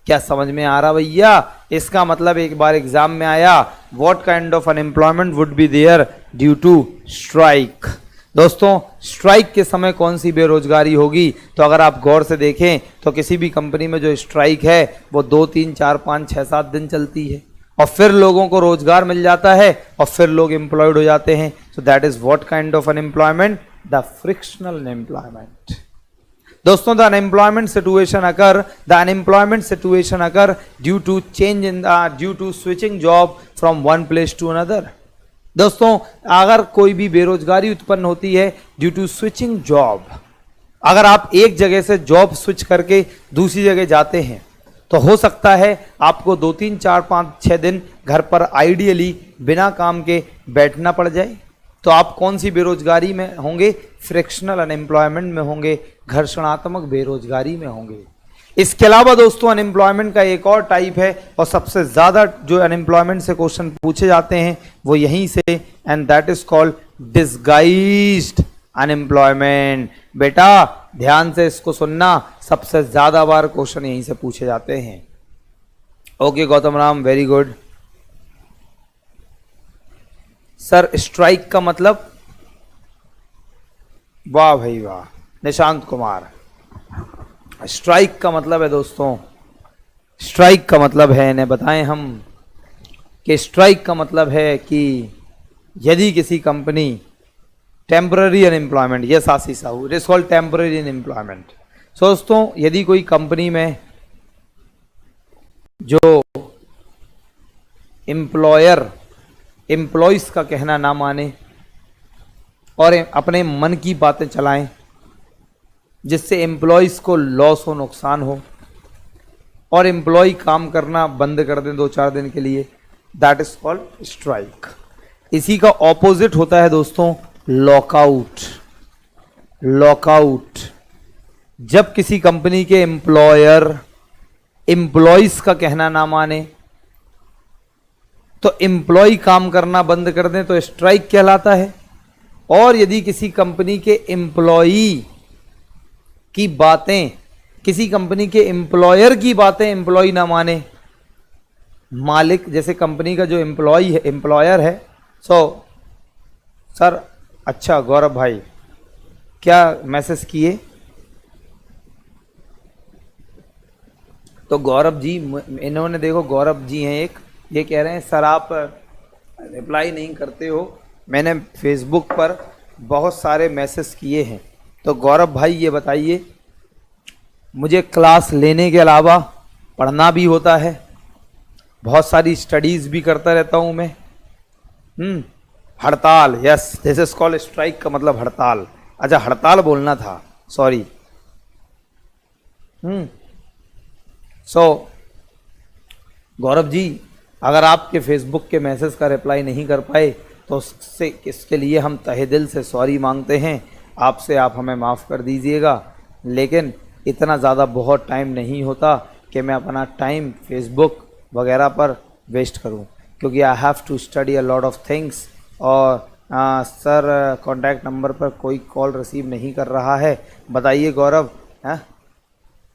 क्या समझ में आ रहा भैया? इसका मतलब एक बार एग्जाम में आया, what kind of unemployment would be there due to strike. दोस्तों, स्ट्राइक के समय कौन सी बेरोजगारी होगी? तो अगर आप गौर से देखें तो किसी भी कंपनी में जो स्ट्राइक है वो 2, 3, 4, 5, 6, 7 दिन चलती है और फिर लोगों को रोजगार मिल जाता है और फिर लोग एम्प्लॉयड हो जाते हैं। So that is what kind of unemployment? The frictional unemployment. दोस्तों, the unemployment situation occur due to change in due to switching job from one place to another। दोस्तों, अगर कोई भी बेरोजगारी उत्पन्न होती है ड्यू टू स्विचिंग जॉब, अगर आप एक जगह से जॉब स्विच करके दूसरी जगह जाते हैं तो हो सकता है आपको 2 3 4 5 6 दिन घर पर आइडियली बिना काम के बैठना पड़ जाए। तो आप कौन सी बेरोजगारी में होंगे? फ्रिक्शनल अनएम्प्लॉयमेंट में होंगे, घर्षणात्मक बेरोजगारी में होंगे। इसके अलावा दोस्तों अनएम्प्लॉयमेंट का एक और टाइप है और सबसे ज़्यादा जो अनएम्प्लॉयमेंट से क्वेश्चन पूछे जाते हैं वो यहीं से, and that is called disguised unemployment. बेटा ध्यान से इसको सुनना, सबसे ज़्यादा बार क्वेश्चन यहीं से पूछे जाते हैं। Okay Gautam Ram, very good. Sir strike का मतलब? वाह भाई वाह। निशांत कुमार, स्ट्राइक का मतलब है दोस्तों, स्ट्राइक का मतलब है, इन्हें बताएं हम कि स्ट्राइक का मतलब है कि यदि किसी company temporary unemployment, yes Ashish Sahu, it is called temporary unemployment. So दोस्तों यदि कोई कंपनी में जो एम्प्लॉयर एम्प्लॉइज का कहना ना माने और अपने मन की बातें चलाएं जिससे एम्प्लॉइज को लॉस हो, नुकसान हो, और एम्प्लॉय काम करना बंद कर दें 2-4 दिन के लिए, दैट इज कॉल्ड स्ट्राइक। इसी का ऑपोजिट होता है दोस्तों लॉकआउट। लॉकआउट जब किसी कंपनी के एम्प्लॉयर एम्प्लॉइज का कहना ना माने तो एम्प्लॉय काम करना बंद कर दें तो स्ट्राइक कहलाता है। और यदि किसी कंपनी के एम्प्लॉई की बातें, किसी कंपनी के एम्प्लॉयर की बातें एम्प्लॉय ना माने, मालिक जैसे कंपनी का जो एम्प्लॉय है, एम्प्लॉयर है, सर अच्छा गौरव भाई क्या मैसेज किए? तो गौरव जी, इन्होंने देखो गौरव जी हैं एक, ये कह रहे हैं सर आप रिप्लाई नहीं करते हो, मैंने फेसबुक पर बहुत सारे मैसेज किए हैं। तो गौरव भाई ये बताइए, मुझे क्लास लेने के अलावा पढ़ना भी होता है, बहुत सारी स्टडीज़ भी करता रहता हूँ मैं। हड़ताल, yes this is called strike का मतलब हड़ताल। अच्छा हड़ताल बोलना था, सॉरी। गौरव जी अगर आपके फेसबुक के मैसेज का रिप्लाई नहीं कर पाए तो उससे इसके लिए हम तहे दिल से सॉरी मांगते हैं आपसे, आप हमें माफ़ कर दीजिएगा। लेकिन इतना ज़्यादा बहुत टाइम नहीं होता कि मैं अपना टाइम फेसबुक वगैरह पर वेस्ट करूं, क्योंकि I have to study a lot of things. और सर कॉन्टैक्ट नंबर पर कोई कॉल रिसीव नहीं कर रहा है, बताइए गौरव हैं?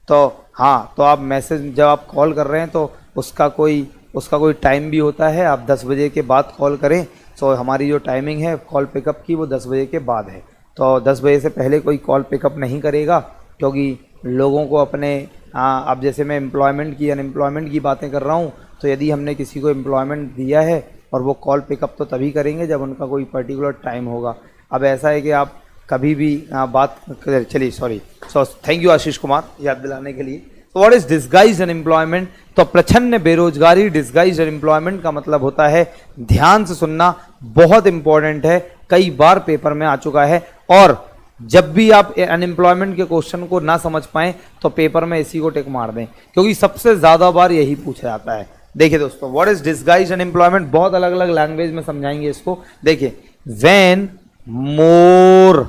तो हाँ, तो आप मैसेज जब आप कॉल कर रहे हैं तो उसका कोई टाइम भी होता है, आप 10 बजे के बाद कॉल करें। तो हमारी जो टाइमिंग है कॉल पिकअप की वो 10 बजे के बाद है, तो 10 बजे से पहले कोई कॉल पिकअप नहीं करेगा, क्योंकि लोगों को अपने अब जैसे मैं एम्प्लॉयमेंट की अनएम्प्लॉयमेंट की बातें कर रहा हूँ, तो यदि हमने किसी को एम्प्लॉयमेंट दिया है और वो कॉल पिकअप तो तभी करेंगे जब उनका कोई पर्टिकुलर टाइम होगा। अब ऐसा है कि आप कभी भी बात चलिए, sorry, thank you Ashish Kumar याद दिलाने के लिए। तो व्हाट इज डिसगाइज्ड अनएम्प्लॉयमेंट? तो प्रच्छन्न बेरोजगारी, डिसगाइज्ड अनएम्प्लॉयमेंट का मतलब होता है, ध्यान से सुनना बहुत इंपॉर्टेंट है, कई बार पेपर में आ चुका है। और जब भी आप अनएम्प्लॉयमेंट के क्वेश्चन को ना समझ पाएं तो पेपर में इसी को टिक मार दें, क्योंकि सबसे ज्यादा बार यही पूछा जाता है। देखिए दोस्तों, व्हाट इज डिसगाइज्ड अनएम्प्लॉयमेंट, बहुत अलग अलग लैंग्वेज में समझाएंगे इसको। देखिए, when more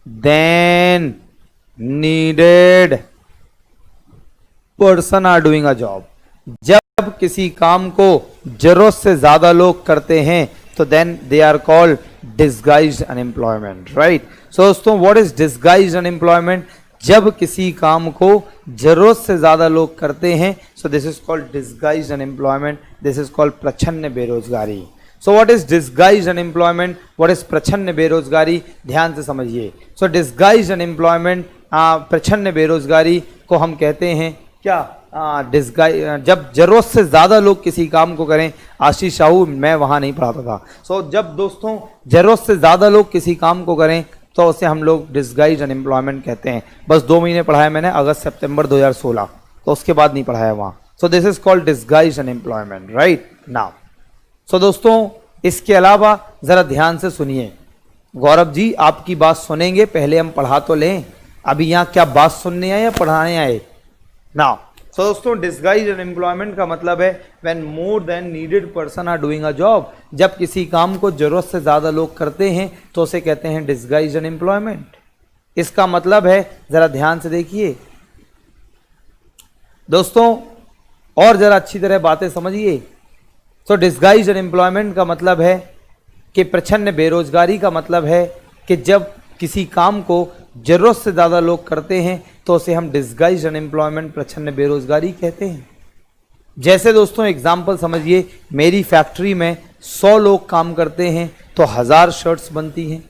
than needed person are doing a job, जब किसी काम को जरूरत से ज्यादा लोग करते हैं तो then they are called disguised unemployment, right. So दोस्तों, व्हाट इज डिसगाइज्ड अनएम्प्लॉयमेंट? जब किसी काम को जरूरत से ज्यादा लोग करते हैं, so this is called disguised unemployment, this is called प्रच्छन्न बेरोजगारी। So what is disguised unemployment, what is प्रच्छन्न बेरोजगारी, ध्यान से समझिए। सो डिसगाइज्ड अनएम्प्लॉयमेंट, प्रच्छन्न बेरोजगारी को हम कहते हैं क्या? जब जरूरत से ज्यादा लोग किसी काम को करें। आशीष साहू, मैं वहां नहीं पढ़ाता था। सो जब दोस्तों जरूरत से ज्यादा लोग किसी काम को करें तो उसे हम लोग डिसगाइज्ड अनएम्प्लॉयमेंट कहते हैं। बस 2 महीने पढ़ाया मैंने, अगस्त सितंबर 2016, तो उसके बाद नहीं पढ़ाया वहां। So this is called disguised unemployment, right now. So दोस्तों, इसके अलावा जरा ध्यान से सुनिए, गौरव जी आपकी बात सुनेंगे, पहले हम पढ़ा तो लें। अभी यहाँ क्या बात सुनने आए या पढ़ाने आए? नाउ सो दोस्तों, डिस्गाइज अनएम्प्लॉयमेंट का मतलब है when more than needed person are doing a job. जब किसी काम को जरूरत से ज्यादा लोग करते हैं तो उसे कहते हैं डिस्गाइज अनएम्प्लॉयमेंट। इसका मतलब है, जरा ध्यान से देखिए दोस्तों और जरा अच्छी तरह बातें समझिए। सो डिस्गाइज अनएम्प्लॉयमेंट का मतलब है कि प्रच्छन्न बेरोजगारी का मतलब है कि जब किसी काम को जरूरत से ज़्यादा लोग करते हैं तो उसे हम डिस्गाइज अनएम्प्लॉयमेंट, प्रच्छन्न बेरोजगारी कहते हैं। जैसे दोस्तों एग्जाम्पल समझिए, मेरी फैक्ट्री में 100 लोग काम करते हैं तो 1000 शर्ट्स बनती हैं।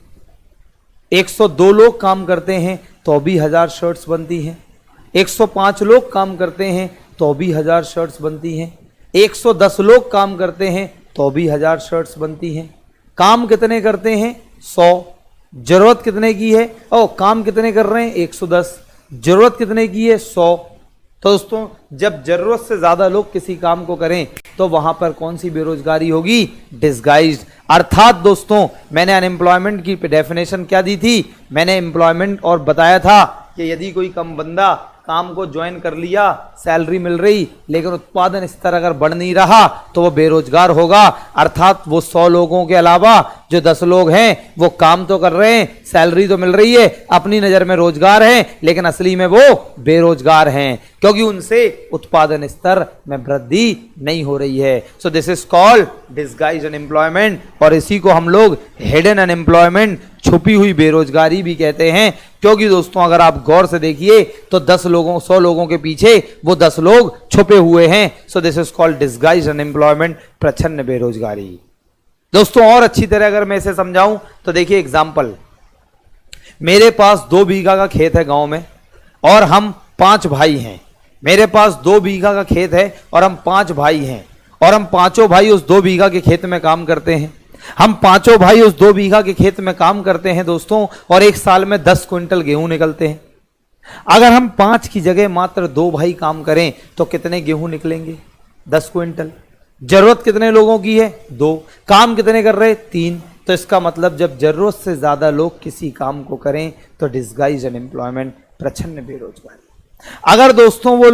102 लोग काम करते हैं तो भी 1000 शर्ट्स बनती हैं। 105 लोग काम करते हैं तो भी 1000 शर्ट्स बनती हैं। 110 लोग काम करते हैं तो भी 1000 शर्ट्स बनती हैं। काम कितने करते हैं? 100। जरूरत कितने की है? काम कितने कर रहे हैं? 110। जरूरत कितने की है? 100। तो दोस्तों जब जरूरत से ज्यादा लोग किसी काम को करें तो वहां पर कौन सी बेरोजगारी होगी? डिस्गाइज्ड। अर्थात दोस्तों मैंने अनएम्प्लॉयमेंट की डेफिनेशन क्या दी थी? मैंने एम्प्लॉयमेंट और बताया था कि यदि कोई कम बंदा काम को ज्वाइन कर लिया, सैलरी मिल रही, लेकिन उत्पादन स्तर अगर बढ़ नहीं रहा तो वो बेरोजगार होगा। अर्थात वो 100 लोगों के अलावा जो 10 लोग हैं वो काम तो कर रहे हैं, सैलरी तो मिल रही है, अपनी नजर में रोजगार है, लेकिन असली में वो बेरोजगार हैं क्योंकि उनसे उत्पादन स्तर में वृद्धि नहीं हो रही है। So this is called disguise unemployment, और इसी को हम लोग हिडन अनएम्प्लॉयमेंट, छुपी हुई बेरोजगारी भी कहते हैं। क्योंकि दोस्तों अगर आप गौर से देखिए तो 100 लोगों के पीछे वो 10 लोग छुपे हुए हैं। So this is called disguise unemployment, प्रच्छन्न बेरोजगारी। दोस्तों और अच्छी तरह अगर मैं इसे समझाऊं तो देखिए एग्जाम्पल, मेरे पास 2 बीघा का खेत है गांव में और हम 5 भाई हैं। मेरे पास 2 बीघा का खेत है और हम 5 भाई हैं और हम पांचों भाई उस 2 बीघा के खेत में काम करते हैं। हम पांचों भाई उस 2 बीघा के खेत में काम करते हैं दोस्तों, और एक साल में 10 क्विंटल गेहूं निकलते हैं। अगर हम 5 की जगह मात्र 2 भाई काम करें तो कितने गेहूं निकलेंगे? 10 क्विंटल। जरूरत कितने लोगों की है? 2। काम कितने कर रहे? 3। तो इसका मतलब जब जरूरत से ज्यादा लोग किसी काम को करें तो डिस्गाइज अनएम्प्लॉयमेंट, प्रच्छन्न बेरोजगारी। अगर दोस्तों वो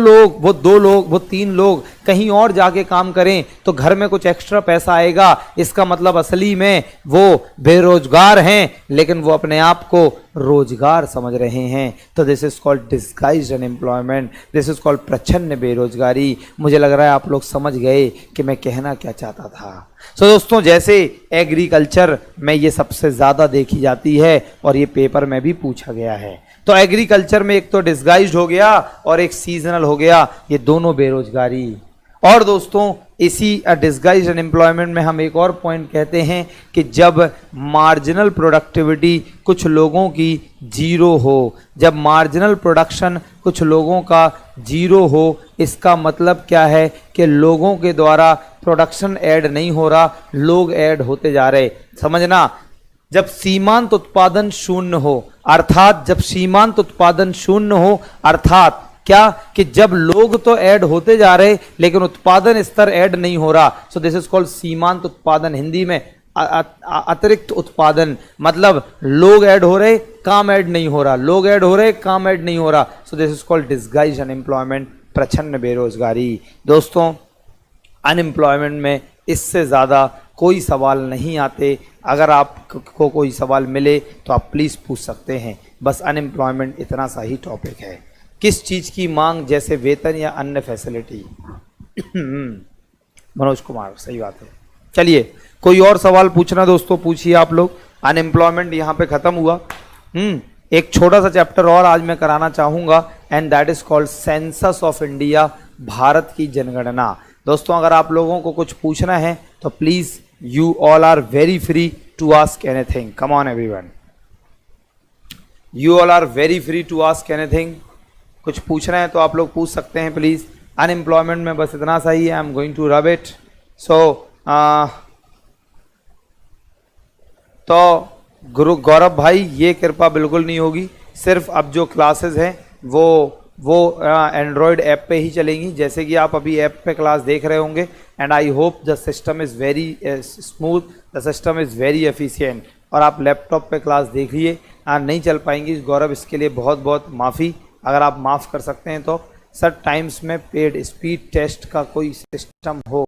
2 लोग, वो 3 लोग कहीं और जाके काम करें तो घर में कुछ एक्स्ट्रा पैसा आएगा। इसका मतलब असली में वो बेरोजगार हैं, लेकिन वो अपने आप को रोजगार समझ रहे हैं। तो this is called disguised unemployment, this is called प्रच्छन्न बेरोजगारी। मुझे लग रहा है आप लोग समझ गए कि मैं कहना क्या चाहता था। सो दोस्तों जैसे एग्रीकल्चर में ये सबसे ज्यादा देखी जाती है और ये पेपर में भी पूछा गया है, तो एग्रीकल्चर में एक तो डिस्गाइज्ड हो गया और एक सीजनल हो गया, ये दोनों बेरोजगारी। और दोस्तों इसी डिस्गाइज्ड अनएम्प्लॉयमेंट में हम एक और पॉइंट कहते हैं कि जब मार्जिनल प्रोडक्टिविटी कुछ लोगों की जीरो हो, जब मार्जिनल प्रोडक्शन कुछ लोगों का जीरो हो, इसका मतलब क्या है कि लोगों के द्वारा प्रोडक्शन ऐड नहीं हो रहा, लोग ऐड होते जा रहे। समझना, जब सीमांत उत्पादन शून्य हो, अर्थात जब सीमांत उत्पादन शून्य हो, अर्थात क्या कि जब लोग तो ऐड होते जा रहे लेकिन उत्पादन स्तर ऐड नहीं हो रहा। सो दिस इज कॉल्ड सीमांत उत्पादन, हिंदी में अतिरिक्त उत्पादन। मतलब लोग ऐड हो रहे, काम ऐड नहीं हो रहा, लोग ऐड हो रहे, काम ऐड नहीं हो रहा। So this is called disguised unemployment, प्रच्छन्न बेरोजगारी। दोस्तों अनएम्प्लॉयमेंट में इससे ज़्यादा कोई सवाल नहीं आते। अगर आपको कोई सवाल मिले तो आप प्लीज़ पूछ सकते हैं। बस अनएम्प्लॉयमेंट इतना सा ही टॉपिक है। किस चीज़ की मांग, जैसे वेतन या अन्य फैसिलिटी। मनोज कुमार, सही बात है। चलिए कोई और सवाल पूछना दोस्तों, पूछिए आप लोग। अनएम्प्लॉयमेंट यहाँ पे ख़त्म हुआ। एक छोटा सा चैप्टर और आज मैं कराना चाहूँगा, and that is called census of India, Bharat की जनगणना। दोस्तों अगर आप लोगों को कुछ पूछना है तो please you all are very free to ask anything. Come on everyone, you all are very free to ask anything. कुछ पूछना है तो आप लोग पूछ सकते हैं प्लीज़। अनएम्प्लॉयमेंट में बस इतना सा ही है, I am going to rub it. So तो गुरु गौरव भाई, ये कृपा बिल्कुल नहीं होगी। सिर्फ अब जो क्लासेस हैं वो एंड्रॉयड ऐप पे ही चलेंगी, जैसे कि आप अभी ऐप पे क्लास देख रहे होंगे। And I hope the system is very smooth, the system is very efficient. और आप लैपटॉप पे क्लास देखिए, नहीं चल पाएंगी गौरव, इसके लिए बहुत बहुत माफ़ी। अगर आप माफ़ कर सकते हैं तो सर टाइम्स में पेड स्पीड टेस्ट का कोई सिस्टम हो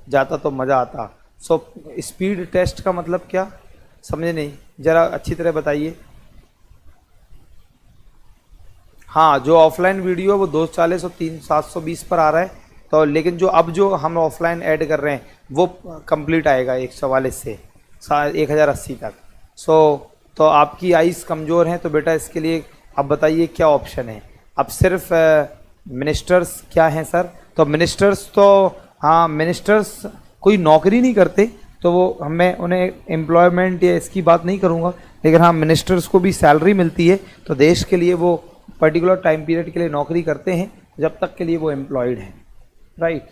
जाता तो मज़ा आता। सो स्पीड टेस्ट का मतलब क्या, समझे नहीं, ज़रा अच्छी तरह बताइए। हाँ, जो ऑफलाइन वीडियो है वो 240 और 720 पर आ रहा है, तो लेकिन जो अब जो हम ऑफलाइन ऐड कर रहे हैं वो कंप्लीट आएगा 144 से 1080 तक। तो आपकी आइज़ कमज़ोर हैं तो बेटा इसके लिए अब बताइए क्या ऑप्शन है। अब सिर्फ मिनिस्टर्स क्या हैं सर, तो मिनिस्टर्स तो हाँ, मिनिस्टर्स कोई नौकरी नहीं करते तो वो मैं उन्हें एम्प्लॉयमेंट या इसकी बात नहीं करूँगा, लेकिन हाँ मिनिस्टर्स को भी सैलरी मिलती है, तो देश के लिए वो पर्टिकुलर टाइम पीरियड के लिए नौकरी करते हैं जब तक के लिए वो एम्प्लॉयड हैं, राइट।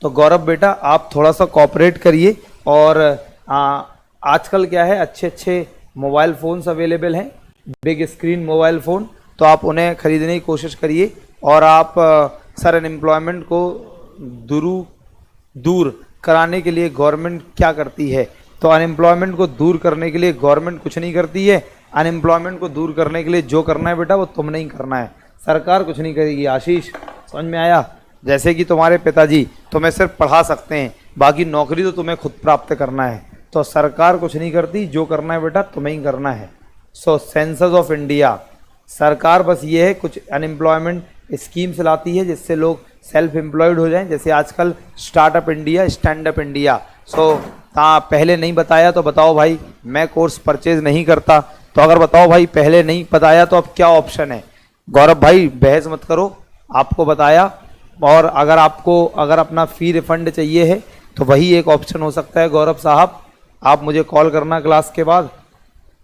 तो गौरव बेटा आप थोड़ा सा कोऑपरेट करिए, और आजकल क्या है, अच्छे अच्छे मोबाइल फ़ोन्स अवेलेबल हैं, बिग स्क्रीन मोबाइल फ़ोन, तो आप उन्हें ख़रीदने की कोशिश करिए। और आप सर अनएम्प्लॉयमेंट को दूर कराने के लिए गवर्नमेंट क्या करती है, तो अनएम्प्लॉयमेंट को दूर करने के लिए गवर्नमेंट कुछ नहीं करती है। अनएम्प्लॉयमेंट को दूर करने के लिए जो करना है बेटा वो तुमने ही करना है, सरकार कुछ नहीं करेगी। आशीष समझ में आया? जैसे कि तुम्हारे पिताजी तुम्हें सिर्फ पढ़ा सकते हैं, बाकी नौकरी तो तुम्हें खुद प्राप्त करना है, तो सरकार कुछ नहीं करती, जो करना है बेटा तुम्हें ही करना है। सो सेंसस ऑफ इंडिया, सरकार बस ये है कुछ अनएम्प्लॉयमेंट स्कीम्स लाती है जिससे लोग सेल्फ एम्प्लॉयड हो जाएं, जैसे आजकल startup India, stand up India. So पहले नहीं बताया तो बताओ भाई, मैं कोर्स परचेज नहीं करता, तो अगर बताओ भाई पहले नहीं बताया तो अब क्या ऑप्शन है। गौरव भाई बहस मत करो, आपको बताया, और अगर अपना फ़ी रिफंड चाहिए है तो वही एक ऑप्शन हो सकता है। गौरव साहब आप मुझे कॉल करना क्लास के बाद,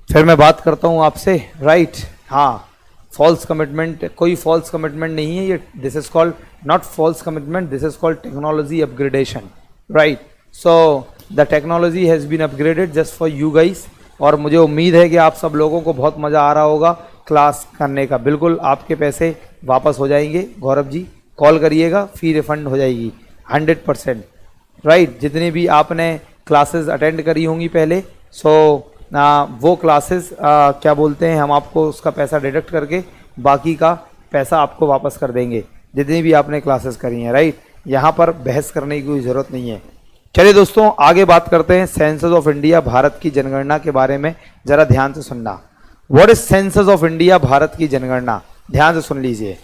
फिर मैं बात करता हूँ आपसे, राइट। हाँ, फॉल्स कमिटमेंट, कोई फॉल्स कमिटमेंट नहीं है ये, this is called not false commitment, this is called technology upgradation, right. So the technology has been upgraded just for you guys, और मुझे उम्मीद है कि आप सब लोगों को बहुत मज़ा आ रहा होगा क्लास करने का। बिल्कुल आपके पैसे वापस हो जाएंगे गौरव जी, कॉल करिएगा, फ़ी रिफ़ंड हो जाएगी 100%, राइट। जितनी भी आपने क्लासेस अटेंड करी होंगी पहले, सो वो क्लासेस क्या बोलते हैं, हम आपको उसका पैसा डिडक्ट करके बाकी का पैसा आपको वापस कर देंगे, जितनी भी आपने क्लासेस करी हैं, राइट। यहाँ पर बहस करने की कोई ज़रूरत नहीं है। चलिए दोस्तों आगे बात करते हैं सेंसस ऑफ इंडिया, भारत की जनगणना के बारे में। ज़रा ध्यान से सुनना, what is census of India, Bharat की जनगणना, ध्यान से सुन लीजिए,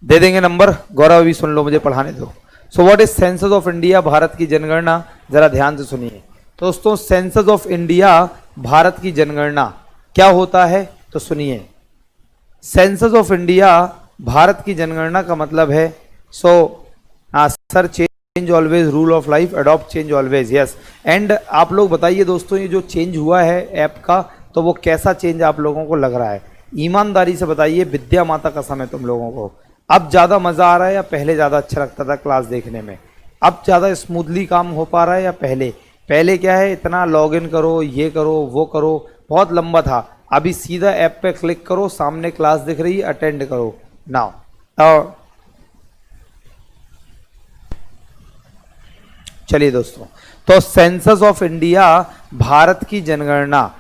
दे देंगे नंबर, गौरव अभी सुन लो, मुझे पढ़ाने दो। सो what is census of India, Bharat की जनगणना, ज़रा ध्यान से सुनिए। तो दोस्तों सेंसस ऑफ इंडिया, भारत की जनगणना क्या होता है, तो सुनिए। सेंसस ऑफ इंडिया, भारत की जनगणना का मतलब है, sir change always, rule of life, adopt change always, yes. And आप लोग बताइए दोस्तों, ये जो चेंज हुआ है ऐप का, तो वो कैसा चेंज आप लोगों को लग रहा है, ईमानदारी से बताइए। विद्या माता कसम है तुम लोगों को, अब ज़्यादा मज़ा आ रहा है या पहले ज़्यादा अच्छा लगता था क्लास देखने में? अब ज़्यादा स्मूथली काम हो पा रहा है या पहले क्या है, इतना लॉगिन करो, ये करो, वो करो, बहुत लंबा था। अभी सीधा ऐप पे क्लिक करो, सामने क्लास दिख रही है, अटेंड करो नाउ। चलिए दोस्तों, तो सेंसस ऑफ इंडिया, भारत की जनगणना,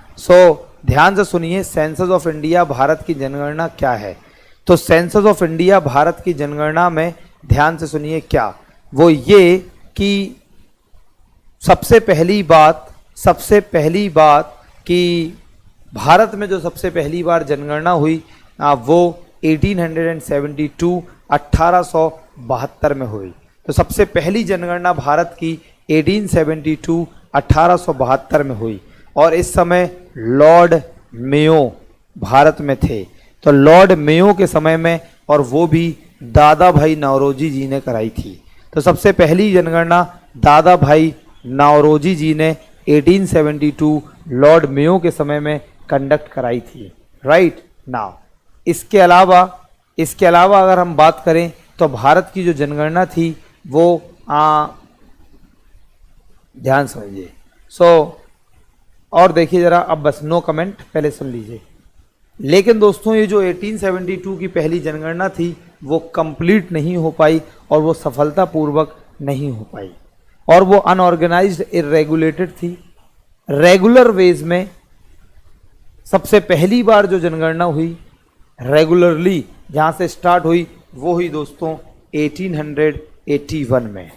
ध्यान से सुनिए, सेंसस ऑफ इंडिया, भारत की जनगणना क्या है। तो सेंसस ऑफ इंडिया, भारत की जनगणना में ध्यान से सुनिए क्या, वो ये कि सबसे पहली बात कि भारत में जो सबसे पहली बार जनगणना हुई वो 1872 में हुई। तो सबसे पहली जनगणना भारत की 1872 में हुई, और इस समय लॉर्ड मेयो भारत में थे। तो लॉर्ड मेयो के समय में, और वो भी दादा भाई नौरोजी जी ने कराई थी। तो सबसे पहली जनगणना दादा भाई नौरोजी जी ने 1872 लॉर्ड मेयो के समय में कंडक्ट कराई थी, राइट नाउ। इसके अलावा अगर हम बात करें तो भारत की जो जनगणना थी वो ध्यान समझिए। और देखिए जरा, अब बस नो कमेंट, पहले सुन लीजिए। लेकिन दोस्तों ये जो 1872 की पहली जनगणना थी वो कंप्लीट नहीं हो पाई, और वो सफलतापूर्वक नहीं हो पाई, और वो अनऑर्गेनाइज्ड, इरेगुलेटेड थी। रेगुलर वेज में सबसे पहली बार जो जनगणना हुई रेगुलरली जहाँ से स्टार्ट हुई वो हुई दोस्तों 1881 में,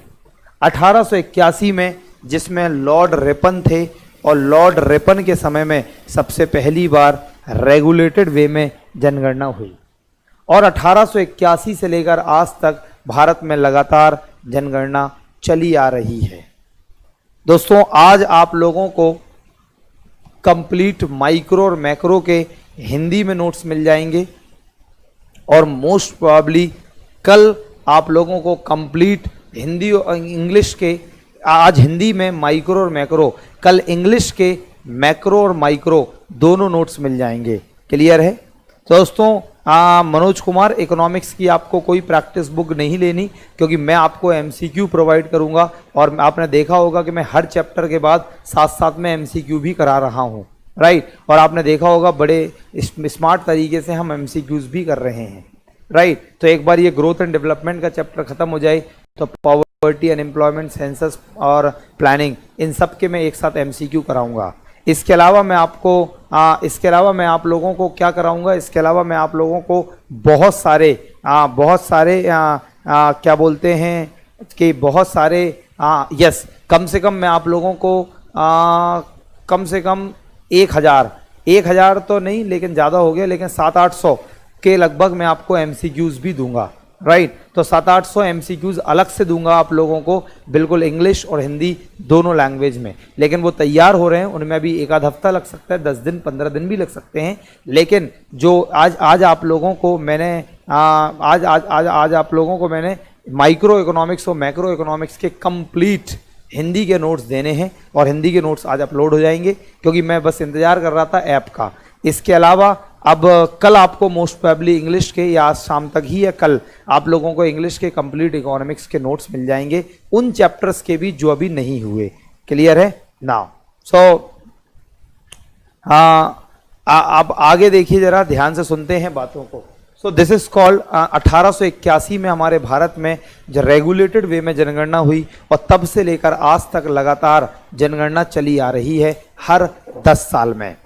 1881 में, जिसमें लॉर्ड रिपन थे और लॉर्ड रिपन के समय में सबसे पहली बार रेगुलेटेड वे में जनगणना हुई और 1881 से लेकर आज तक भारत में लगातार जनगणना चली आ रही है। दोस्तों आज आप लोगों को कंप्लीट माइक्रो और मैक्रो के हिंदी में नोट्स मिल जाएंगे और मोस्ट प्रोबेबली कल आप लोगों को कंप्लीट हिंदी और इंग्लिश के, आज हिंदी में माइक्रो और मैक्रो, कल इंग्लिश के मैक्रो और माइक्रो दोनों नोट्स मिल जाएंगे। क्लियर है? तो दोस्तों मनोज कुमार, इकोनॉमिक्स की आपको कोई प्रैक्टिस बुक नहीं लेनी क्योंकि मैं आपको एमसीक्यू प्रोवाइड करूंगा और आपने देखा होगा कि मैं हर चैप्टर के बाद साथ साथ में एमसीक्यू भी करा रहा हूं, राइट। और आपने देखा होगा बड़े स्मार्ट तरीके से हम एमसीक्यूज भी कर रहे हैं, राइट। तो एक बार ये ग्रोथ एंड डेवलपमेंट का चैप्टर खत्म हो जाए तो पॉवर्टी, अनएम्प्लॉयमेंट, सेंसस और प्लानिंग, इन सब के मैं एक साथ एमसीक्यू कराऊंगा। इसके अलावा मैं आप लोगों को क्या कराऊंगा, इसके अलावा मैं आप लोगों को बहुत सारे क्या बोलते हैं कि बहुत सारे यस, कम से कम मैं आप लोगों को कम से कम 1000 तो नहीं लेकिन ज़्यादा हो गया, लेकिन 700-800 के लगभग मैं आपको एमसीक्यूज भी दूंगा, राइट। तो 700-800 एमसीक्यूज अलग से दूंगा आप लोगों को, बिल्कुल इंग्लिश और हिंदी दोनों लैंग्वेज में, लेकिन वो तैयार हो रहे हैं, उनमें अभी एक आध हफ्ता लग सकता है, 10 दिन 15 दिन भी लग सकते हैं। लेकिन जो आज आप लोगों को मैंने आज आप लोगों को मैंने माइक्रो इकोनॉमिक्स और मैक्रो इकोनॉमिक्स के कंप्लीट हिंदी के नोट्स देने हैं और हिंदी के नोट्स आज अपलोड हो जाएंगे क्योंकि मैं बस इंतजार कर रहा था ऐप का। इसके अलावा अब कल आपको मोस्ट प्रोबेबली इंग्लिश के, या आज शाम तक ही या कल आप लोगों को इंग्लिश के कंप्लीट इकोनॉमिक्स के नोट्स मिल जाएंगे, उन चैप्टर्स के भी जो अभी नहीं हुए। क्लियर है नाउ? सो आप आगे देखिए, जरा ध्यान से सुनते हैं बातों को। सो दिस इज कॉल्ड 1881 में हमारे भारत में जो रेगुलेटेड वे में जनगणना हुई और तब से लेकर आज तक लगातार जनगणना चली आ रही है हर 10 साल में।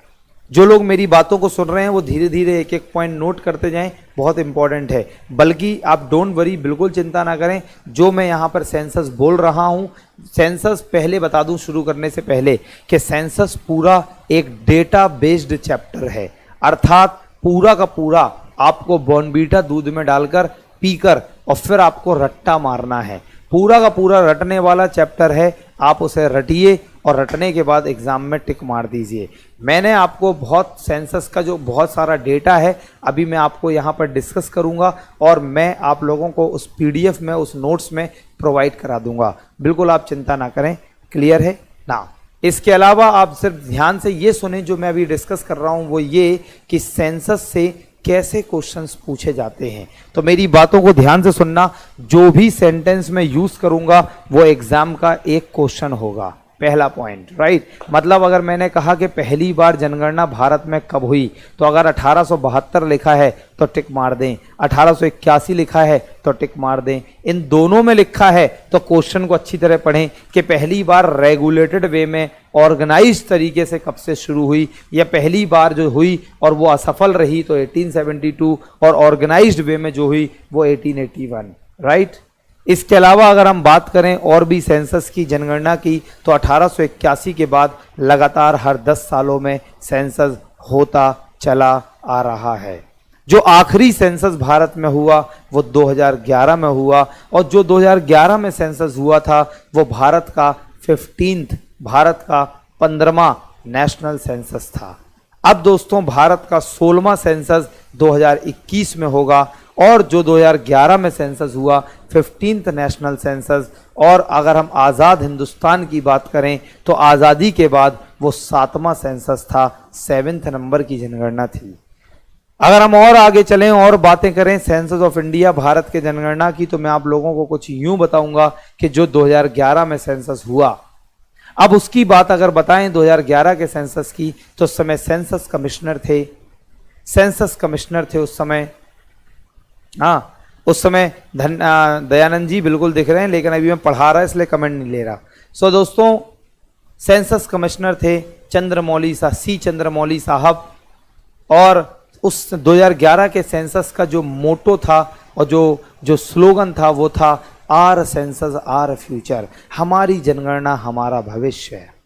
जो लोग मेरी बातों को सुन रहे हैं वो धीरे धीरे एक एक पॉइंट नोट करते जाएं, बहुत इंपॉर्टेंट है। बल्कि आप डोंट वरी, बिल्कुल चिंता ना करें। जो मैं यहाँ पर सेंसस बोल रहा हूँ, सेंसस पहले बता दूँ शुरू करने से पहले कि सेंसस पूरा एक डेटा बेस्ड चैप्टर है, अर्थात पूरा का पूरा आपको बॉर्नवीटा दूध में डालकर पीकर और फिर आपको रट्टा मारना है। पूरा का पूरा रटने वाला चैप्टर है, आप उसे रटिए और रटने के बाद एग्जाम में टिक मार दीजिए। मैंने आपको बहुत सेंसस का जो बहुत सारा डेटा है अभी मैं आपको यहाँ पर डिस्कस करूँगा और मैं आप लोगों को उस पीडीएफ में, उस नोट्स में प्रोवाइड करा दूंगा। बिल्कुल आप चिंता ना करें। क्लियर है ना? इसके अलावा आप सिर्फ ध्यान से ये सुने, जो मैं अभी डिस्कस कर रहा हूँ वो ये कि सेंसस से कैसे क्वेश्चंस पूछे जाते हैं। तो मेरी बातों को ध्यान से सुनना, जो भी सेंटेंस मैं यूज करूंगा वो एग्जाम का एक क्वेश्चन होगा। पहला पॉइंट, राइट। मतलब अगर मैंने कहा कि पहली बार जनगणना भारत में कब हुई, तो अगर 1872 लिखा है तो टिक मार दें, 1881 लिखा है तो टिक मार दें। इन दोनों में लिखा है तो क्वेश्चन को अच्छी तरह पढ़ें कि पहली बार रेगुलेटेड वे में ऑर्गेनाइज तरीके से कब से शुरू हुई, या पहली बार जो हुई और वो असफल रही तो 1872, और ऑर्गेनाइज्ड वे में जो हुई वो 1881, राइट। इसके अलावा अगर हम बात करें और भी सेंसस की जनगणना की, तो 1881 के बाद लगातार हर 10 सालों में सेंसस होता चला आ रहा है। जो आखिरी सेंसस भारत में हुआ वो 2011 में हुआ, और जो 2011 में सेंसस हुआ था वो भारत का 15वां नेशनल सेंसस था। अब दोस्तों भारत का 16वां सेंसस 2021 में होगा, और जो 2011 में सेंसस हुआ 15th नेशनल सेंसस। और अगर हम आज़ाद हिंदुस्तान की बात करें तो आज़ादी के बाद वो 7वां सेंसस था, 7th नंबर की जनगणना थी। अगर हम और आगे चलें और बातें करें सेंसस ऑफ इंडिया भारत के जनगणना की, तो मैं आप लोगों को कुछ यूं बताऊंगा कि जो 2011 में सेंसस हुआ, अब उसकी बात अगर बताएं 2011 के सेंसस की, तो उस समय सेंसस कमिश्नर थे उस समय। हाँ, उस समय दयानंद जी बिल्कुल दिख रहे हैं, लेकिन अभी मैं पढ़ा रहा इसलिए कमेंट नहीं ले रहा। सो दोस्तों, सेंसस कमिश्नर थे सी चंद्रमौली साहब, और उस 2011 के सेंसस का जो मोटो था और जो स्लोगन था वो था आर सेंसस आर फ्यूचर, हमारी जनगणना हमारा भविष्य है।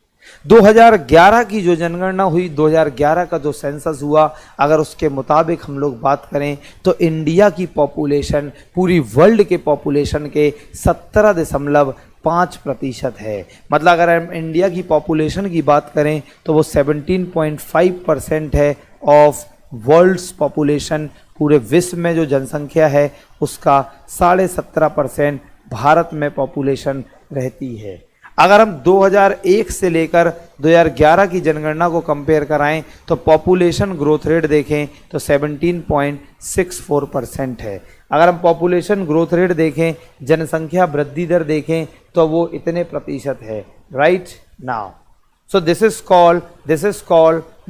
2011 की जो जनगणना हुई, 2011 का जो सेंसस हुआ, अगर उसके मुताबिक हम लोग बात करें तो इंडिया की पॉपुलेशन पूरी वर्ल्ड के पॉपुलेशन के 17.5% है। मतलब अगर हम इंडिया की पॉपुलेशन की बात करें तो वो 17.5% है ऑफ वर्ल्ड्स पॉपुलेशन। पूरे विश्व में जो जनसंख्या है उसका 17.5% भारत में पॉपुलेशन रहती है। अगर हम 2001 से लेकर 2011 की जनगणना को कंपेयर कराएं तो पॉपुलेशन ग्रोथ रेट देखें तो 17.64% है। अगर हम पॉपुलेशन ग्रोथ रेट देखें, जनसंख्या वृद्धि दर देखें तो वो इतने प्रतिशत है। Right now, so this is called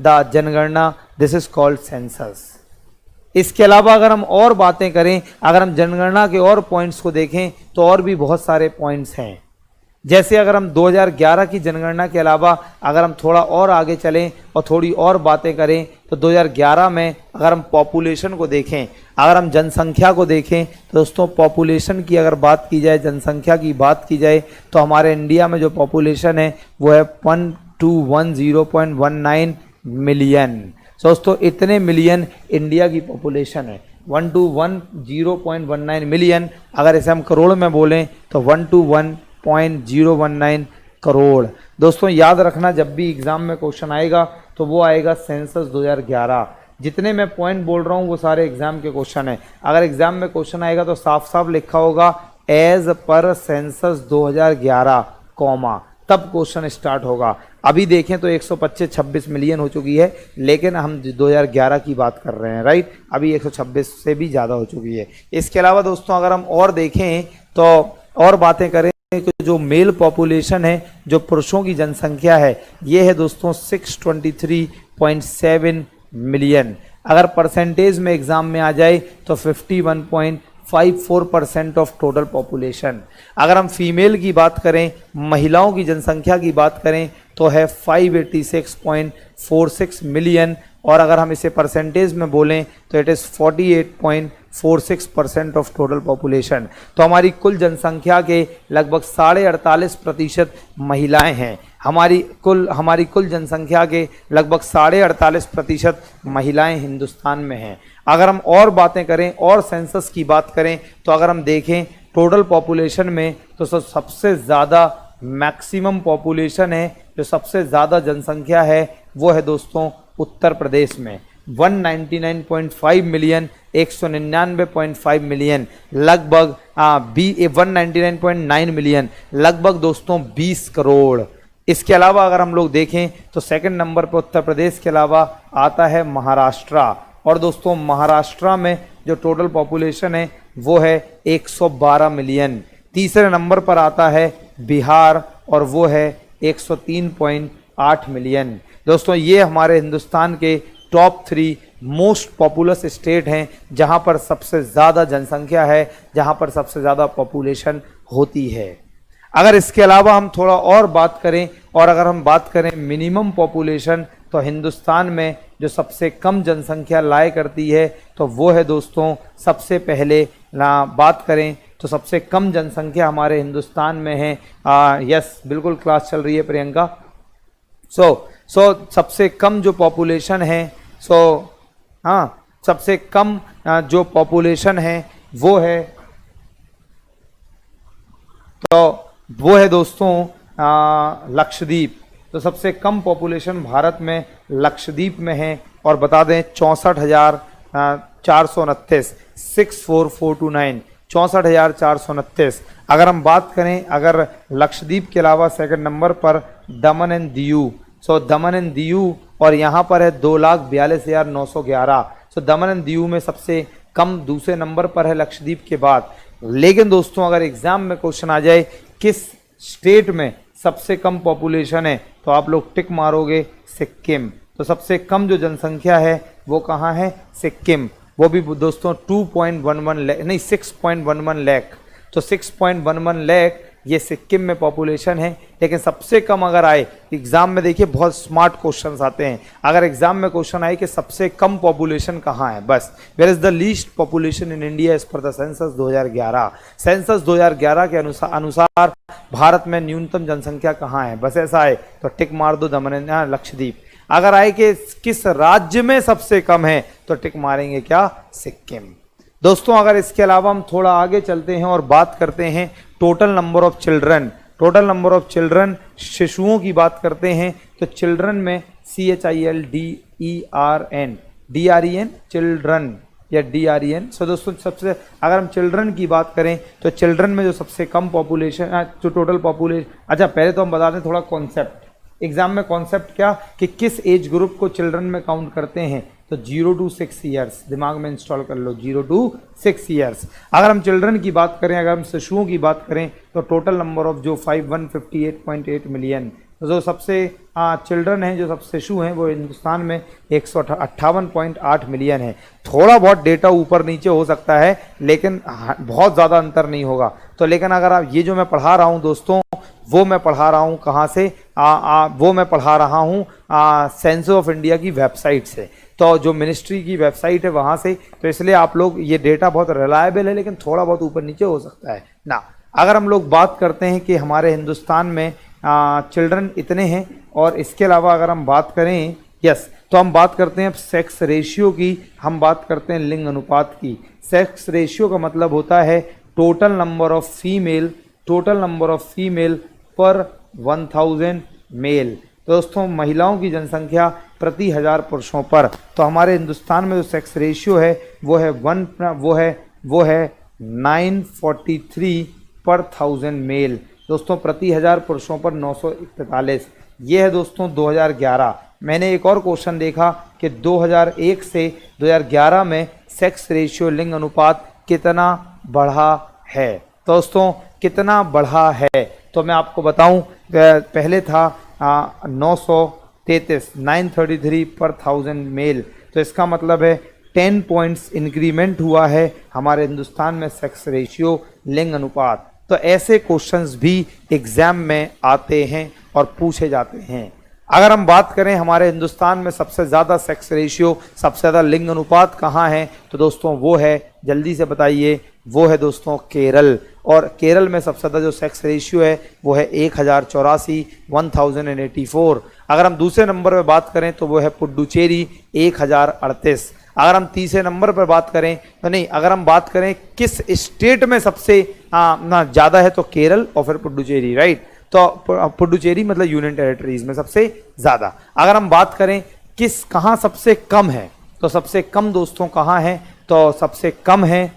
the जनगणना, दिस इज कॉल्ड सेंसस। इसके अलावा अगर हम और बातें करें, अगर हम जनगणना के और पॉइंट्स को देखें तो और भी बहुत सारे पॉइंट्स हैं। जैसे अगर हम 2011 की जनगणना के अलावा अगर हम थोड़ा और आगे चलें और थोड़ी और बातें करें तो 2011 में अगर हम पॉपुलेशन को देखें, अगर हम जनसंख्या को देखें तो दोस्तों पॉपुलेशन की अगर बात की जाए, जनसंख्या की बात की जाए तो हमारे इंडिया में जो पॉपुलेशन है वो है 1210.19 मिलियन। दोस्तों इतने मिलियन इंडिया की पॉपुलेशन है, 1210.19 मिलियन। अगर इसे हम करोड़ में बोलें तो 121.019 करोड़। दोस्तों याद रखना, जब भी एग्जाम में क्वेश्चन आएगा तो वो आएगा सेंसस 2011। जितने मैं पॉइंट बोल रहा हूँ वो सारे एग्जाम के क्वेश्चन है। अगर एग्जाम में क्वेश्चन आएगा तो साफ साफ लिखा होगा एज पर सेंसस 2011 कॉमा, तब क्वेश्चन स्टार्ट होगा। अभी देखें तो 125-26 मिलियन हो चुकी है, लेकिन हम 2011 की बात कर रहे हैं। राइट, अभी 126 से भी ज़्यादा हो चुकी है। इसके अलावा दोस्तों अगर हम और देखें तो और बातें करें कि जो मेल पॉपुलेशन है, जो पुरुषों की जनसंख्या है, ये है दोस्तों 623.7 मिलियन। अगर परसेंटेज में एग्जाम में आ जाए तो 51.54% ऑफ टोटल पॉपुलेशन। अगर हम फीमेल की बात करें, महिलाओं की जनसंख्या की बात करें तो है 586.46 मिलियन, और अगर हम इसे परसेंटेज में बोलें तो it is 48.46% of total population. तो हमारी कुल जनसंख्या के लगभग 48.5% महिलाएं हैं। हमारी कुल जनसंख्या के लगभग 48.5% महिलाएं हिंदुस्तान में हैं। अगर हम और बातें करें और सेंसस की बात करें तो अगर हम देखें टोटल पॉपुलेशन में तो सबसे ज़्यादा मैक्सिमम पॉपुलेशन है, जो सबसे ज़्यादा जनसंख्या है वो है दोस्तों उत्तर प्रदेश में 199.5 मिलियन, 199.5 मिलियन, लगभग 199.9 मिलियन, लगभग दोस्तों 20 करोड़। इसके अलावा अगर हम लोग देखें तो सेकंड नंबर पर उत्तर प्रदेश के अलावा आता है महाराष्ट्र, और दोस्तों महाराष्ट्र में जो टोटल पॉपुलेशन है वो है 112 मिलियन। तीसरे नंबर पर आता है बिहार और वो है 103.8 मिलियन। दोस्तों ये हमारे हिंदुस्तान के टॉप 3 मोस्ट पॉपुलस स्टेट हैं जहां पर सबसे ज़्यादा जनसंख्या है, जहां पर सबसे ज़्यादा पॉपुलेशन होती है। अगर इसके अलावा हम थोड़ा और बात करें, और अगर हम बात करें मिनिमम पॉपुलेशन, तो हिंदुस्तान में जो सबसे कम जनसंख्या लाया करती है तो वो है दोस्तों, सबसे पहले बात करें तो सबसे कम जनसंख्या हमारे हिंदुस्तान में है। यस, बिल्कुल क्लास चल रही है प्रियंका। सो सबसे कम जो पॉपुलेशन है, सबसे कम जो पॉपुलेशन है वो है, तो वो है दोस्तों लक्षद्वीप। तो सबसे कम पॉपुलेशन भारत में लक्षद्वीप में है, और बता दें 64,429, 64429, 64,429। अगर हम बात करें, अगर लक्षद्वीप के अलावा सेकंड नंबर पर दमन and Diu, Daman and Diu, और यहाँ पर है 2,42,911। दमन एंड दीव में सबसे कम दूसरे नंबर पर है लक्षद्वीप के बाद। लेकिन दोस्तों अगर एग्जाम में क्वेश्चन आ जाए किस स्टेट में सबसे कम पॉपुलेशन है, तो आप लोग टिक मारोगे सिक्किम। तो सबसे कम जो जनसंख्या है वो कहाँ है? सिक्किम। वो भी दोस्तों 6.11 लाख। तो 6.11 लाख ये सिक्किम में पॉपुलेशन है। लेकिन सबसे कम अगर आए एग्जाम में, देखिए बहुत स्मार्ट क्वेश्चंस आते हैं, अगर एग्जाम में क्वेश्चन आए कि सबसे कम पॉपुलेशन कहाँ है, बस where is the least population in India as per the census 2011। Census 2011 के अनुसार भारत में न्यूनतम जनसंख्या कहाँ है, बस ऐसा है तो टिक मार दो दमन लक्षद्वीप। अगर आए कि किस राज्य में सबसे कम है तो टिक मारेंगे क्या, सिक्किम। दोस्तों अगर इसके अलावा हम थोड़ा आगे चलते हैं और बात करते हैं total number of children, total number of children, शिशुओं की बात करते हैं तो चिल्ड्रन में CHILDREN, DREN चिल्ड्रन या DREN। सो दोस्तों सबसे अगर हम चिल्ड्रन की बात करें तो चिल्ड्रन में जो सबसे कम पॉपुलेशन, जो टोटल पॉपुलेशन, अच्छा पहले तो हम बता दें थोड़ा कॉन्सेप्ट, एग्जाम में कॉन्सेप्ट क्या कि किस एज ग्रुप को चिल्ड्रन में काउंट करते हैं, तो 0 to 6 ईयर्स, दिमाग में इंस्टॉल कर लो 0 to 6 ईयर्स। अगर हम चिल्ड्रन की बात करें, अगर हम शिशुओं की बात करें तो टोटल नंबर ऑफ जो 5158.8 मिलियन, तो जो सबसे चिल्ड्रन हैं, जो सबसे शिशु हैं वो हिंदुस्तान में 158.8 मिलियन है। थोड़ा बहुत डेटा ऊपर नीचे हो सकता है लेकिन बहुत ज़्यादा अंतर नहीं होगा। तो लेकिन अगर आप ये जो मैं पढ़ा रहा हूँ दोस्तों, वो मैं पढ़ा रहा हूँ कहाँ से, वो मैं पढ़ा रहा हूँ सेंसस ऑफ इंडिया की वेबसाइट से, तो जो मिनिस्ट्री की वेबसाइट है वहाँ से, तो इसलिए आप लोग ये डेटा बहुत रिलायबल है लेकिन थोड़ा बहुत ऊपर नीचे हो सकता है ना। अगर हम लोग बात करते हैं कि हमारे हिंदुस्तान में चिल्ड्रन इतने हैं, और इसके अलावा अगर हम बात करें तो हम बात करते हैं सेक्स रेशियो की, हम बात करते हैं लिंग अनुपात की। सेक्स रेशियो का मतलब होता है टोटल नंबर ऑफ फीमेल पर 1000 मेल। तो दोस्तों महिलाओं की जनसंख्या प्रति 1000 पुरुषों पर, तो हमारे हिंदुस्तान में जो सेक्स रेशियो है वो है 943 पर 1000 मेल। दोस्तों प्रति 1000 पुरुषों पर 941। ये है दोस्तों 2011। मैंने एक और क्वेश्चन देखा कि 2001 से 2011 में सेक्स रेशियो लिंग अनुपात कितना बढ़ा है। दोस्तों कितना बढ़ा है तो मैं आपको बताऊं, पहले था 933 पर 1000 मेल, तो इसका मतलब है 10 पॉइंट्स इंक्रीमेंट हुआ है हमारे हिंदुस्तान में सेक्स रेशियो लिंग अनुपात। तो ऐसे क्वेश्चंस भी एग्जाम में आते हैं और पूछे जाते हैं। अगर हम बात करें हमारे हिंदुस्तान में सबसे ज़्यादा सेक्स रेशियो, सबसे ज़्यादा लिंग अनुपात कहाँ है, तो दोस्तों वो है, जल्दी से बताइए, वो है दोस्तों केरल। और केरल में सबसे ज़्यादा जो सेक्स रेशियो है वो है 1084। अगर हम दूसरे नंबर पर बात करें तो वो है पुडुचेरी 1038। अगर हम तीसरे नंबर पर बात करें तो नहीं, अगर हम बात करें किस स्टेट में सबसे ज़्यादा है तो केरल और फिर पुडुचेरी, राइट। तो पुडुचेरी मतलब यूनियन टेरिटरीज में सबसे ज़्यादा। अगर हम बात करें कहाँ सबसे कम है, तो सबसे कम दोस्तों कहाँ है, तो सबसे कम है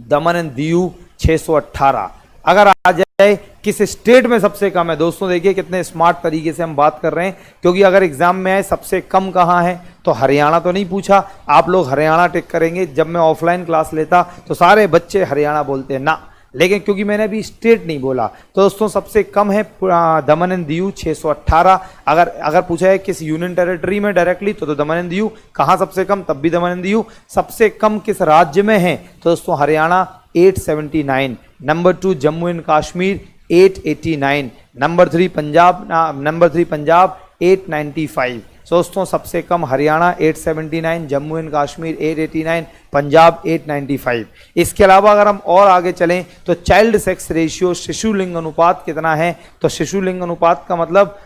दमन एंड दीव 618। अगर आ जाए किस स्टेट में सबसे कम है, दोस्तों देखिए कितने स्मार्ट तरीके से हम बात कर रहे हैं, क्योंकि अगर एग्जाम में आए सबसे कम कहाँ है तो हरियाणा तो नहीं पूछा, आप लोग हरियाणा टिक करेंगे। जब मैं ऑफलाइन क्लास लेता तो सारे बच्चे हरियाणा बोलते हैं ना, लेकिन क्योंकि मैंने अभी स्टेट नहीं बोला तो दोस्तों सबसे कम है दमन एंड दीव 618। अगर पूछा है किस यूनियन टेरिटरी में डायरेक्टली तो दमन एंड दीव। कहाँ सबसे कम, तब भी दमन एंड दीव। सबसे कम किस राज्य में है तो दोस्तों Haryana 879। Number 2 Jammu and Kashmir 889। Number 3 Punjab 895। दोस्तों सबसे कम हरियाणा 879, जम्मू एंड कश्मीर 889, पंजाब 895। इसके अलावा अगर हम और आगे चलें तो चाइल्ड सेक्स रेशियो, शिशु लिंग अनुपात कितना है, तो शिशु लिंग अनुपात का मतलब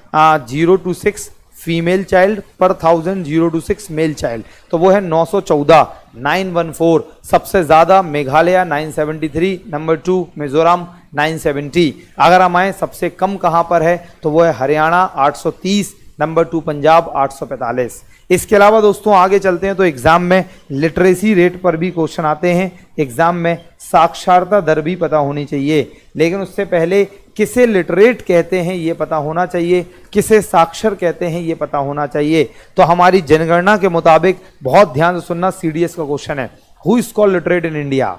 0 to 6 फीमेल चाइल्ड पर 1000, 0 to 6 मेल चाइल्ड, तो वो है 914, 914। सबसे ज़्यादा मेघालय 973, नंबर 2 मिजोरम 970। अगर हम आए सबसे कम कहाँ पर है तो वो है हरियाणा 830, नंबर 2 पंजाब 845। इसके अलावा दोस्तों आगे चलते हैं तो एग्जाम में लिटरेसी रेट पर भी क्वेश्चन आते हैं। एग्जाम में साक्षरता दर भी पता होनी चाहिए, लेकिन उससे पहले किसे लिटरेट कहते हैं ये पता होना चाहिए, किसे साक्षर कहते हैं ये पता होना चाहिए। तो हमारी जनगणना के मुताबिक, बहुत ध्यान से सुनना, CDS का क्वेश्चन है, who is called literate in India.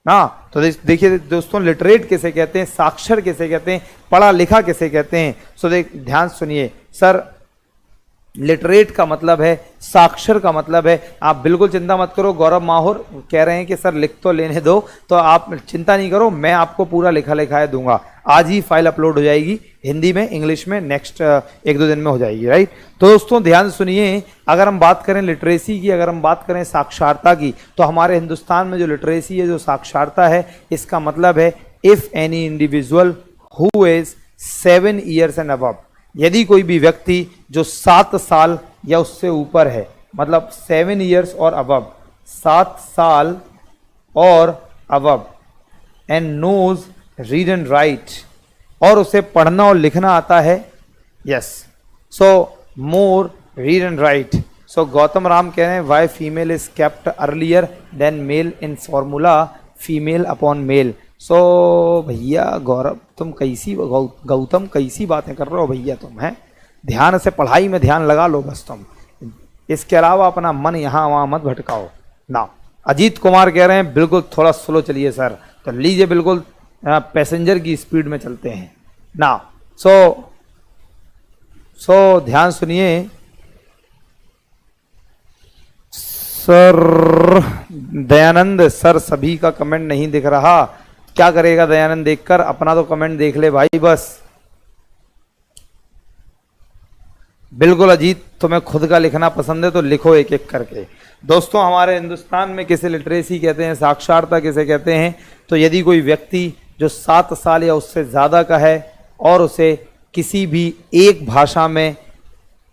हाँ तो देखिए दोस्तों, लिटरेट किसे कहते हैं, साक्षर किसे कहते हैं, पढ़ा लिखा किसे कहते हैं। सो ध्यान सुनिए सर, लिटरेट का मतलब है, साक्षर का मतलब है। आप बिल्कुल चिंता मत करो, गौरव माहौर कह रहे हैं कि सर लिख तो लेने दो, तो आप चिंता नहीं करो, मैं आपको पूरा लिखा लिखाया दूंगा। आज ही फाइल अपलोड हो जाएगी हिंदी में, इंग्लिश में नेक्स्ट 1-2 दिन में हो जाएगी, राइट। तो दोस्तों ध्यान सुनिए, अगर हम बात करें लिटरेसी की, अगर हम बात करें साक्षरता की, तो हमारे हिंदुस्तान में जो लिटरेसी है, जो साक्षरता है, इसका मतलब है if any individual who is 7 years and above, यदि कोई भी व्यक्ति जो 7 साल या उससे ऊपर है, मतलब 7 ईयर्स और अबव, 7 साल और above, and knows read and write, और उसे पढ़ना और लिखना आता है, yes, so more read and write. So Gautam Ram कह रहे हैं why female is kept earlier than male in formula female upon male. So भैया गौरव तुम कैसी गौतम कैसी बातें कर रहे हो भैया तुम, हैं, ध्यान से पढ़ाई में ध्यान लगा लो बस तुम, इसके अलावा अपना मन यहाँ वहाँ मत भटकाओ ना। अजीत कुमार कह रहे हैं बिल्कुल थोड़ा स्लो चलिए सर, तो लीजिए बिल्कुल पैसेंजर की स्पीड में चलते हैं ना। सो ध्यान सुनिए सर। दयानंद सर सभी का कमेंट नहीं दिख रहा, क्या करेगा दयानंद देखकर, अपना तो कमेंट देख ले भाई बस। बिल्कुल अजीत, तुम्हें खुद का लिखना पसंद है तो लिखो एक एक करके। दोस्तों हमारे हिंदुस्तान में किसे लिटरेसी कहते हैं, साक्षरता किसे कहते हैं, तो यदि कोई व्यक्ति जो 7 साल या उससे ज़्यादा का है और उसे किसी भी एक भाषा में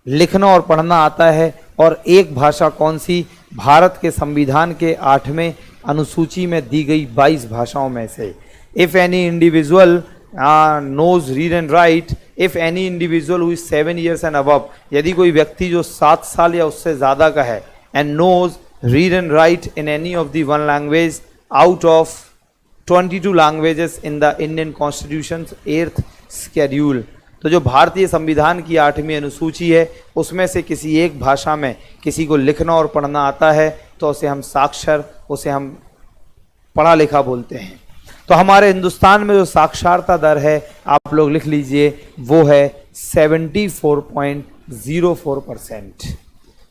लिखना और पढ़ना आता है, और एक भाषा कौन सी, भारत के संविधान के 8वें अनुसूची में दी गई 22 भाषाओं में से। If any individual knows read and write, if any individual who is 7 years and above, यदि कोई व्यक्ति जो 7 साल या उससे ज़्यादा का है, and knows read and write in any of the 1 language out of 22 languages in the Indian constitution 8th schedule, तो जो भारतीय संविधान की 8वीं अनुसूची है उसमें से किसी एक भाषा में किसी को लिखना और पढ़ना आता है तो उसे हम साक्षर, उसे हम पढ़ा लिखा बोलते हैं। तो हमारे हिंदुस्तान में जो साक्षरता दर है आप लोग लिख लीजिए, वो है 74.04%।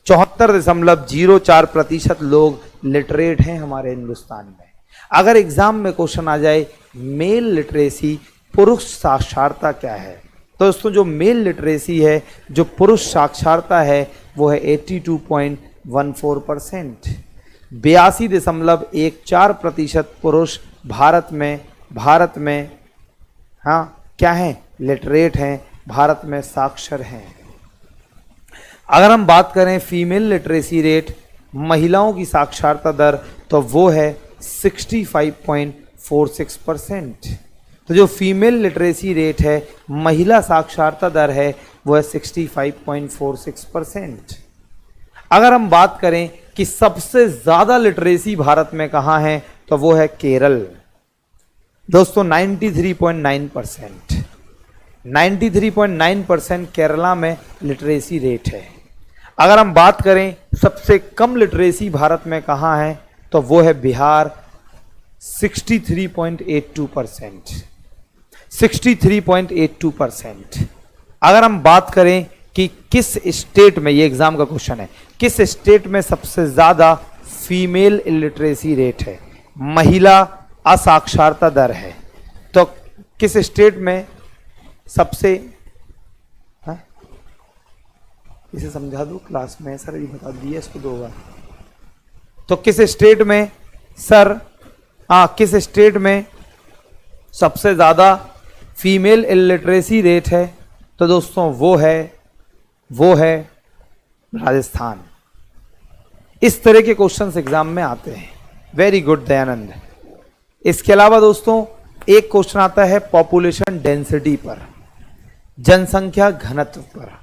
74.04% लोग लिटरेट हैं हमारे हिंदुस्तान में। अगर एग्जाम में क्वेश्चन आ जाए मेल लिटरेसी, पुरुष साक्षरता क्या है, तो दोस्तों जो मेल लिटरेसी है, जो पुरुष साक्षरता है, वो है 82.14%। 82.14% पुरुष भारत में हाँ क्या है, लिटरेट हैं, भारत में साक्षर हैं। अगर हम बात करें फीमेल लिटरेसी रेट, महिलाओं की साक्षरता दर, तो वो है 65.46%। तो जो फीमेल लिटरेसी रेट है, महिला साक्षरता दर है, वो है 65.46%। अगर हम बात करें कि सबसे ज़्यादा लिटरेसी भारत में कहाँ है, तो वो है केरल। दोस्तों 93.9%, 93.9% केरला में लिटरेसी रेट है। अगर हम बात करें सबसे कम लिटरेसी भारत में कहाँ है, तो वो है बिहार, 63.82%, 63.82%। अगर हम बात करें कि किस स्टेट में, ये एग्जाम का क्वेश्चन है, किस स्टेट में सबसे ज़्यादा फीमेल इलिटरेसी रेट है, महिला असाक्षरता दर है, तो किस स्टेट में सबसे, इसे समझा दो क्लास में, सर ये बता दिए इसको 2 बार। तो किस स्टेट में सर, किस स्टेट में सबसे ज़्यादा फीमेल इलिटरेसी रेट है, तो दोस्तों वो है राजस्थान। इस तरह के क्वेश्चंस एग्जाम में आते हैं। Very good Dayanand. इसके अलावा दोस्तों एक क्वेश्चन आता है पॉपुलेशन डेंसिटी पर, जनसंख्या घनत्व पर।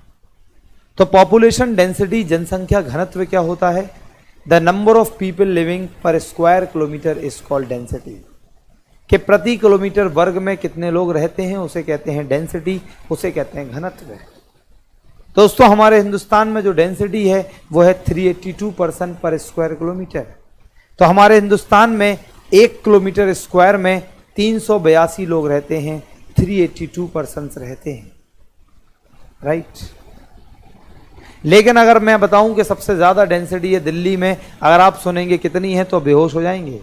तो पॉपुलेशन डेंसिटी, जनसंख्या घनत्व क्या होता है, the number of people living per square kilometre is called density, कि प्रति किलोमीटर वर्ग में कितने लोग रहते हैं उसे कहते हैं डेंसिटी, उसे कहते हैं घनत्व। दोस्तों हमारे हिंदुस्तान में जो डेंसिटी है वो है 382% पर स्क्वायर किलोमीटर। तो हमारे हिंदुस्तान में 1 किलोमीटर स्क्वायर में 382 लोग रहते हैं, 382% रहते हैं, राइट। लेकिन अगर मैं बताऊं कि सबसे ज़्यादा डेंसिटी है दिल्ली में, अगर आप सुनेंगे कितनी है तो बेहोश हो जाएंगे।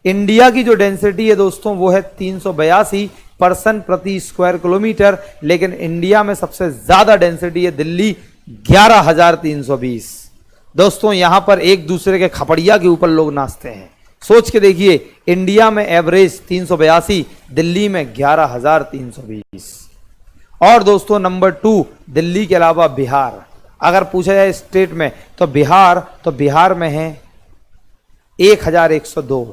इंडिया की जो डेंसिटी है दोस्तों वो है 382, पर्सन प्रति स्क्वायर किलोमीटर, लेकिन इंडिया में सबसे ज्यादा डेंसिटी है दिल्ली 11,320। दोस्तों यहां पर एक दूसरे के खपड़िया के ऊपर लोग नाचते हैं। सोच के देखिए, इंडिया में एवरेज 382, दिल्ली में 11,320। और दोस्तों नंबर 2 दिल्ली के अलावा बिहार। अगर पूछा जाए स्टेट में तो बिहार में है 1102।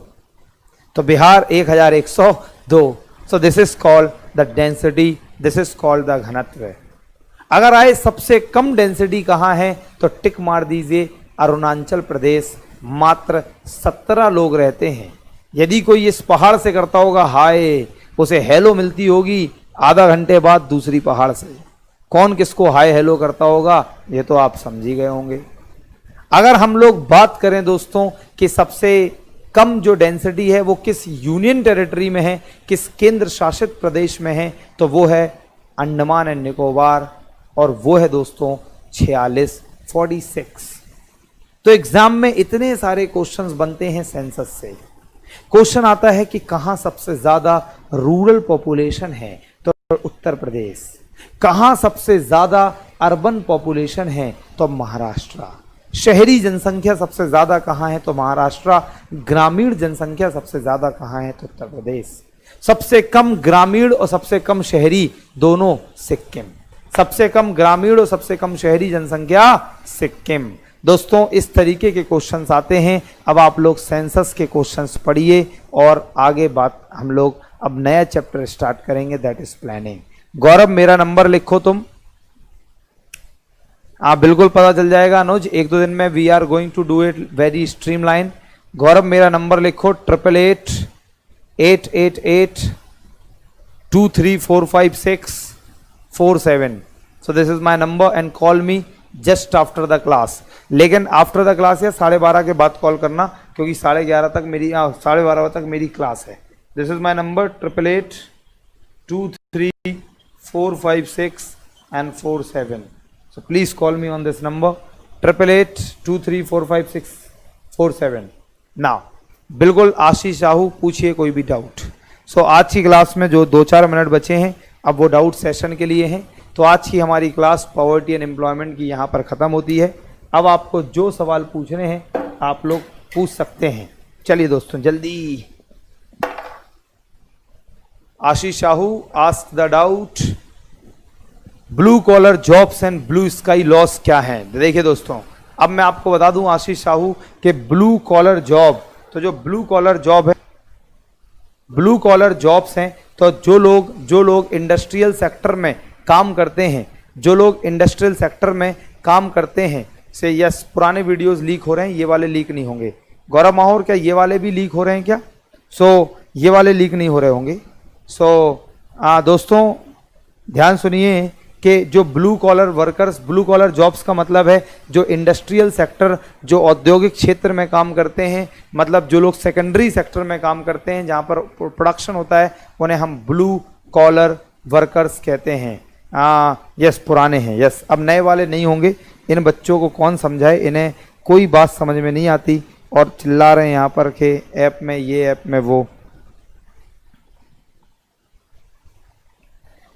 तो बिहार 1102। सो this is called the density, this is called the घनत्व। अगर आए सबसे कम डेंसिटी कहां है तो टिक मार दीजिए, अरुणाचल प्रदेश, मात्र 17 लोग रहते हैं। यदि कोई इस पहाड़ से करता होगा हाय, उसे हेलो मिलती होगी आधा घंटे बाद दूसरी पहाड़ से। कौन किसको हाय हेलो करता होगा ये तो आप समझ ही गए होंगे। अगर हम लोग बात करें दोस्तों कि सबसे कम जो डेंसिटी है वो किस यूनियन टेरिटरी में है, किस केंद्र शासित प्रदेश में है, तो वो है अंडमान एंड निकोबार, और वो है दोस्तों 46। तो एग्जाम में इतने सारे क्वेश्चंस बनते हैं सेंसस से। क्वेश्चन आता है कि कहां सबसे ज्यादा रूरल पॉपुलेशन है तो उत्तर प्रदेश। कहां सबसे ज्यादा अर्बन पॉपुलेशन है तो महाराष्ट्र। शहरी जनसंख्या सबसे ज्यादा कहां है तो महाराष्ट्र। ग्रामीण जनसंख्या सबसे ज्यादा कहां है तो उत्तर प्रदेश। सबसे कम ग्रामीण और सबसे कम शहरी दोनों सिक्किम। सबसे कम ग्रामीण और सबसे कम शहरी जनसंख्या सिक्किम। दोस्तों इस तरीके के क्वेश्चंस आते हैं। अब आप लोग सेंसस के क्वेश्चंस पढ़िए और आगे बात हम लोग अब नया चैप्टर स्टार्ट करेंगे, दैट इज प्लानिंग। गौरव मेरा नंबर लिखो तुम, आप बिल्कुल पता चल जाएगा अनुज, 1-2 दिन में we are going to do it very streamline. Gaurav मेरा नंबर लिखो 888823456447। So this is my number and call me just after the class. लेकिन आफ्टर द क्लास या 12:30 के बाद कॉल करना, क्योंकि 11:30 तक मेरी 12:30 तक मेरी क्लास है। This is my number 888823456447। So please call me on this number 888823456447। Now बिल्कुल आशीष साहू पूछिए कोई भी डाउट। सो आज की क्लास में जो 2-4 मिनट बचे हैं अब वो डाउट सेशन के लिए हैं। तो आज की हमारी क्लास पॉवर्टी एंड एम्प्लॉयमेंट की यहाँ पर ख़त्म होती है। अब आपको जो सवाल पूछने हैं आप लोग पूछ सकते हैं। चलिए दोस्तों जल्दी। Ashish Sahu ask the doubt, blue collar jobs and blue sky laws क्या है। देखिए दोस्तों अब मैं आपको बता दूं आशीष साहू कि ब्लू कॉलर जॉब, तो जो ब्लू कॉलर जॉब है, ब्लू कॉलर जॉब्स हैं तो जो लोग इंडस्ट्रियल सेक्टर में काम करते हैं, जो लोग इंडस्ट्रियल सेक्टर में काम करते हैं से यस। पुराने वीडियोस लीक हो रहे हैं, ये वाले लीक नहीं होंगे। गौरव माहौर क्या ये वाले भी लीक हो रहे हैं क्या? ये वाले लीक नहीं हो रहे होंगे। दोस्तों ध्यान सुनिए कि जो blue collar workers, blue collar jobs का मतलब है जो इंडस्ट्रियल सेक्टर, जो औद्योगिक क्षेत्र में काम करते हैं, मतलब जो लोग सेकेंडरी सेक्टर में काम करते हैं जहाँ पर प्रोडक्शन होता है, उन्हें हम ब्लू कॉलर वर्कर्स कहते हैं। यस पुराने हैं, यस। अब नए वाले नहीं होंगे। इन बच्चों को कौन समझाए, इन्हें कोई बात समझ में नहीं आती और चिल्ला रहे हैं यहाँ पर कि ऐप में ये, ऐप में वो।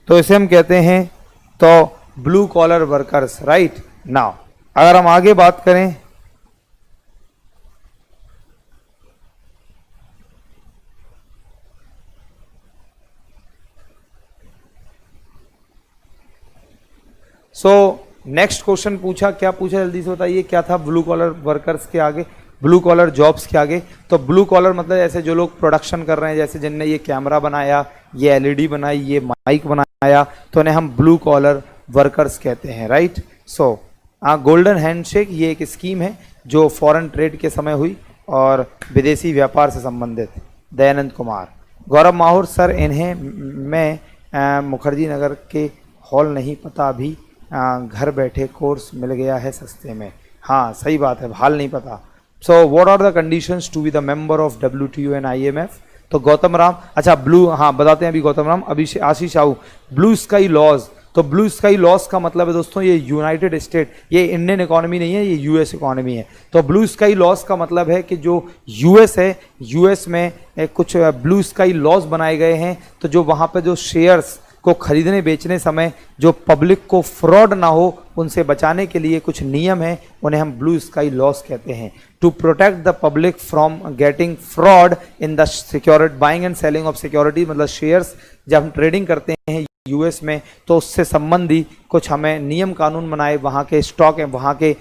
तो इसे हम कहते हैं तो blue collar workers, right. Now अगर हम आगे बात करें नेक्स्ट क्वेश्चन पूछा, क्या पूछा जल्दी से बताइए, क्या था ब्लू कॉलर वर्कर्स के आगे, ब्लू कॉलर जॉब्स के आगे? तो ब्लू कॉलर मतलब ऐसे जो लोग प्रोडक्शन कर रहे हैं, जैसे जिनने ये कैमरा बनाया, ये एलईडी बनाई, ये माइक बनाया, तो उन्हें हम ब्लू कॉलर वर्कर्स कहते हैं, राइट। गोल्डन हैंडशेक ये एक स्कीम है जो फॉरेन ट्रेड के समय हुई और विदेशी व्यापार से संबंधित। दयानंद कुमार, गौरव माहौर सर इन्हें मैं मुखर्जी नगर के हॉल नहीं पता, अभी घर बैठे कोर्स मिल गया है सस्ते में। हाँ सही बात है, हाल नहीं पता। What are the conditions to be the member of WTO and IMF? तो गौतम राम, अच्छा ब्लू, हाँ बताते हैं अभी गौतम राम। अभी आशीष साहू, ब्लू स्काई लॉज, तो ब्लू स्काई लॉस का मतलब है दोस्तों ये यूनाइटेड स्टेट, ये इंडियन इकोनॉमी नहीं है, ये यूएस इकोनॉमी है। तो ब्लू स्काई लॉस का मतलब है कि जो यूएस है, यूएस में कुछ ब्लू स्काई लॉस बनाए गए हैं। तो जो वहाँ पे जो शेयर्स को खरीदने बेचने समय जो पब्लिक को फ्रॉड ना हो, उनसे बचाने के लिए कुछ नियम हैं, उन्हें हम ब्लू स्काई लॉस कहते हैं। To protect the public from getting fraud in the security buying and selling of security, मतलब शेयर्स जब हम ट्रेडिंग करते हैं यूएस में तो उससे संबंधी कुछ हमें नियम कानून बनाए वहाँ के स्टॉक है, वहाँ के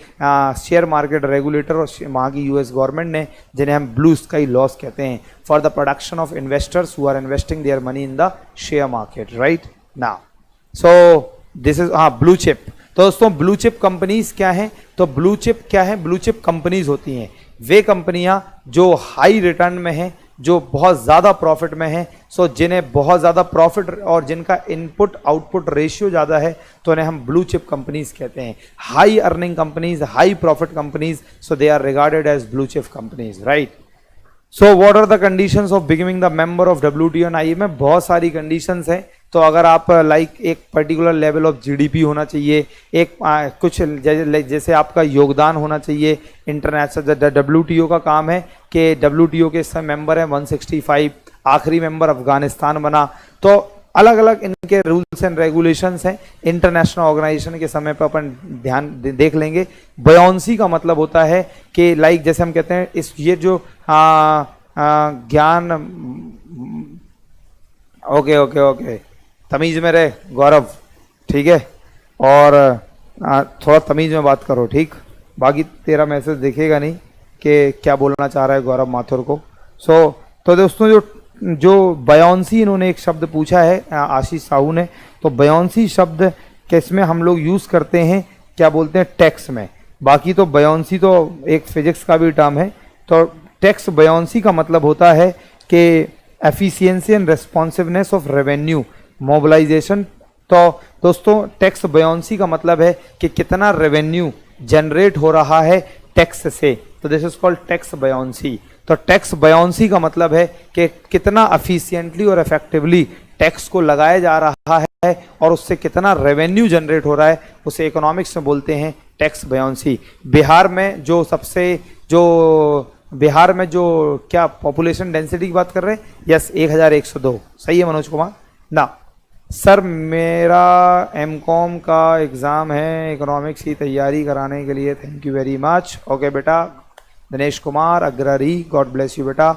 शेयर मार्केट रेगुलेटर और वहाँ की यूएस गवर्नमेंट ने, जिन्हें हम ब्लू स्काई लॉस कहते हैं, for the production of investors who are investing their money in the share market, right now. So this is blue chip. तो दोस्तों ब्लू चिप कंपनीज क्या हैं? तो ब्लू चिप क्या है? ब्लू चिप कंपनीज होती हैं वे कंपनियां जो हाई रिटर्न में हैं, जो बहुत ज़्यादा प्रॉफिट में हैं, सो जिन्हें बहुत ज़्यादा प्रॉफिट और जिनका इनपुट आउटपुट रेशियो ज़्यादा है, तो उन्हें हम ब्लू चिप कंपनीज कहते हैं। High earning companies, high profit companies, so they are regarded as blue chip companies, right. So what are the conditions of becoming the member of WTO? ना ये में बहुत सारी कंडीशंस हैं। तो अगर आप एक पर्टिकुलर लेवल ऑफ GDP होना चाहिए, एक कुछ जैसे आपका योगदान होना चाहिए इंटरनेशनल। WTO का काम है कि WTO के सब मेंबर हैं 165, आखिरी मेंबर अफगानिस्तान बना। तो अलग अलग इनके रूल्स एंड रेगुलेशंस हैं। इंटरनेशनल ऑर्गेनाइजेशन के समय पर अपन ध्यान देख लेंगे। बयानसी का मतलब होता है कि जैसे हम कहते हैं इस ये जो ज्ञान, ओके तमीज में रहे गौरव, ठीक है, और थोड़ा तमीज में बात करो, ठीक। बाकी तेरा मैसेज दिखेगा नहीं कि क्या बोलना चाह रहा है गौरव माथुर को। तो दोस्तों जो बयानसी इन्होंने एक शब्द पूछा है आशीष साहू ने, तो बयानसी शब्द किसमें हम लोग यूज़ करते हैं, क्या बोलते हैं, टैक्स में। बाकी तो बयानसी तो एक फिजिक्स का भी टर्म है। तो टैक्स बयानसी का मतलब होता है कि efficiency and responsiveness of revenue mobilisation. तो दोस्तों टैक्स बयानसी का मतलब है कि कितना रेवेन्यू जनरेट हो रहा है टैक्स से, तो दिस इज कॉल्ड टैक्स बयानसी। तो टैक्स बयानसी का मतलब है कि कितना एफिशिएंटली और इफेक्टिवली टैक्स को लगाया जा रहा है और उससे कितना रेवेन्यू जनरेट हो रहा है, उसे इकोनॉमिक्स में बोलते हैं टैक्स बयानसी। बिहार में जो क्या पॉपुलेशन डेंसिटी की बात कर रहे हैं, यस 1102, सही है मनोज कुमार ना। सर मेरा MCOM का एग्ज़ाम है, इकोनॉमिक्स की तैयारी कराने के लिए thank you very much. Okay बेटा, Dinesh Kumar Agrari, God bless you बेटा।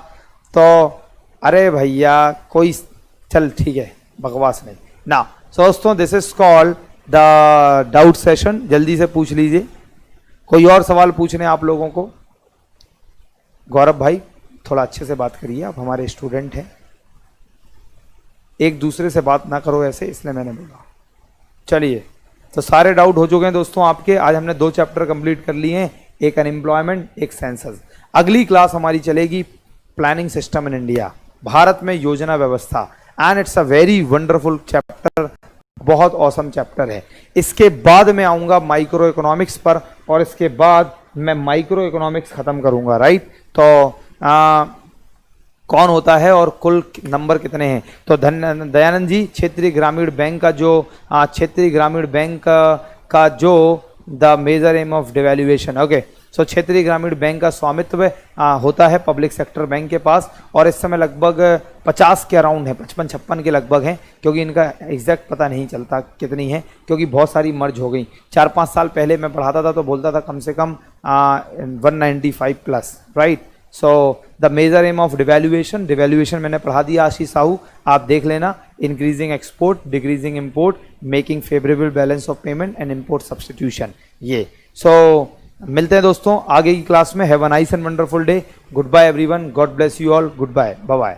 तो अरे भैया कोई, चल ठीक है, बकवास नहीं ना। सो दोस्तों this is called the doubt session. जल्दी से पूछ लीजिए, कोई और सवाल पूछने आप लोगों को। गौरव भाई थोड़ा अच्छे से बात करिए, आप हमारे स्टूडेंट हैं, एक दूसरे से बात ना करो ऐसे, इसलिए मैंने बोला। चलिए, तो सारे डाउट हो चुके हैं दोस्तों आपके। आज हमने 2 चैप्टर कंप्लीट कर लिए हैं, एक अनएम्प्लॉयमेंट, एक सेंसस। अगली क्लास हमारी चलेगी planning system in India, Bharat में योजना व्यवस्था, and it's a very wonderful chapter, बहुत औसम चैप्टर है। इसके बाद मैं आऊँगा माइक्रो इकोनॉमिक्स पर, और इसके बाद मैं माइक्रो इकोनॉमिक्स खत्म करूँगा, राइट। तो कौन होता है और कुल नंबर कितने हैं। तो दयानंद जी, क्षेत्रीय ग्रामीण बैंक का जो क्षेत्रीय ग्रामीण बैंक का जो the major aim of devaluation, okay. So क्षेत्रीय ग्रामीण बैंक का स्वामित्व होता है पब्लिक सेक्टर बैंक के पास, और इस समय लगभग 50 के अराउंड है, 55-56 के लगभग हैं, क्योंकि इनका एग्जैक्ट पता नहीं चलता कितनी है, क्योंकि बहुत सारी मर्ज हो गई। 4-5 साल पहले मैं पढ़ाता था तो बोलता था कम से कम 195 plus, right. So the major aim of devaluation मैंने पढ़ा दिया आशीष साहू, आप देख लेना। Increasing export, decreasing import, making favourable balance of payment and import substitution, ये। सो मिलते हैं दोस्तों आगे की क्लास में। Have a nice and wonderful day. Good bye everyone, God bless you all, good bye, bye bye.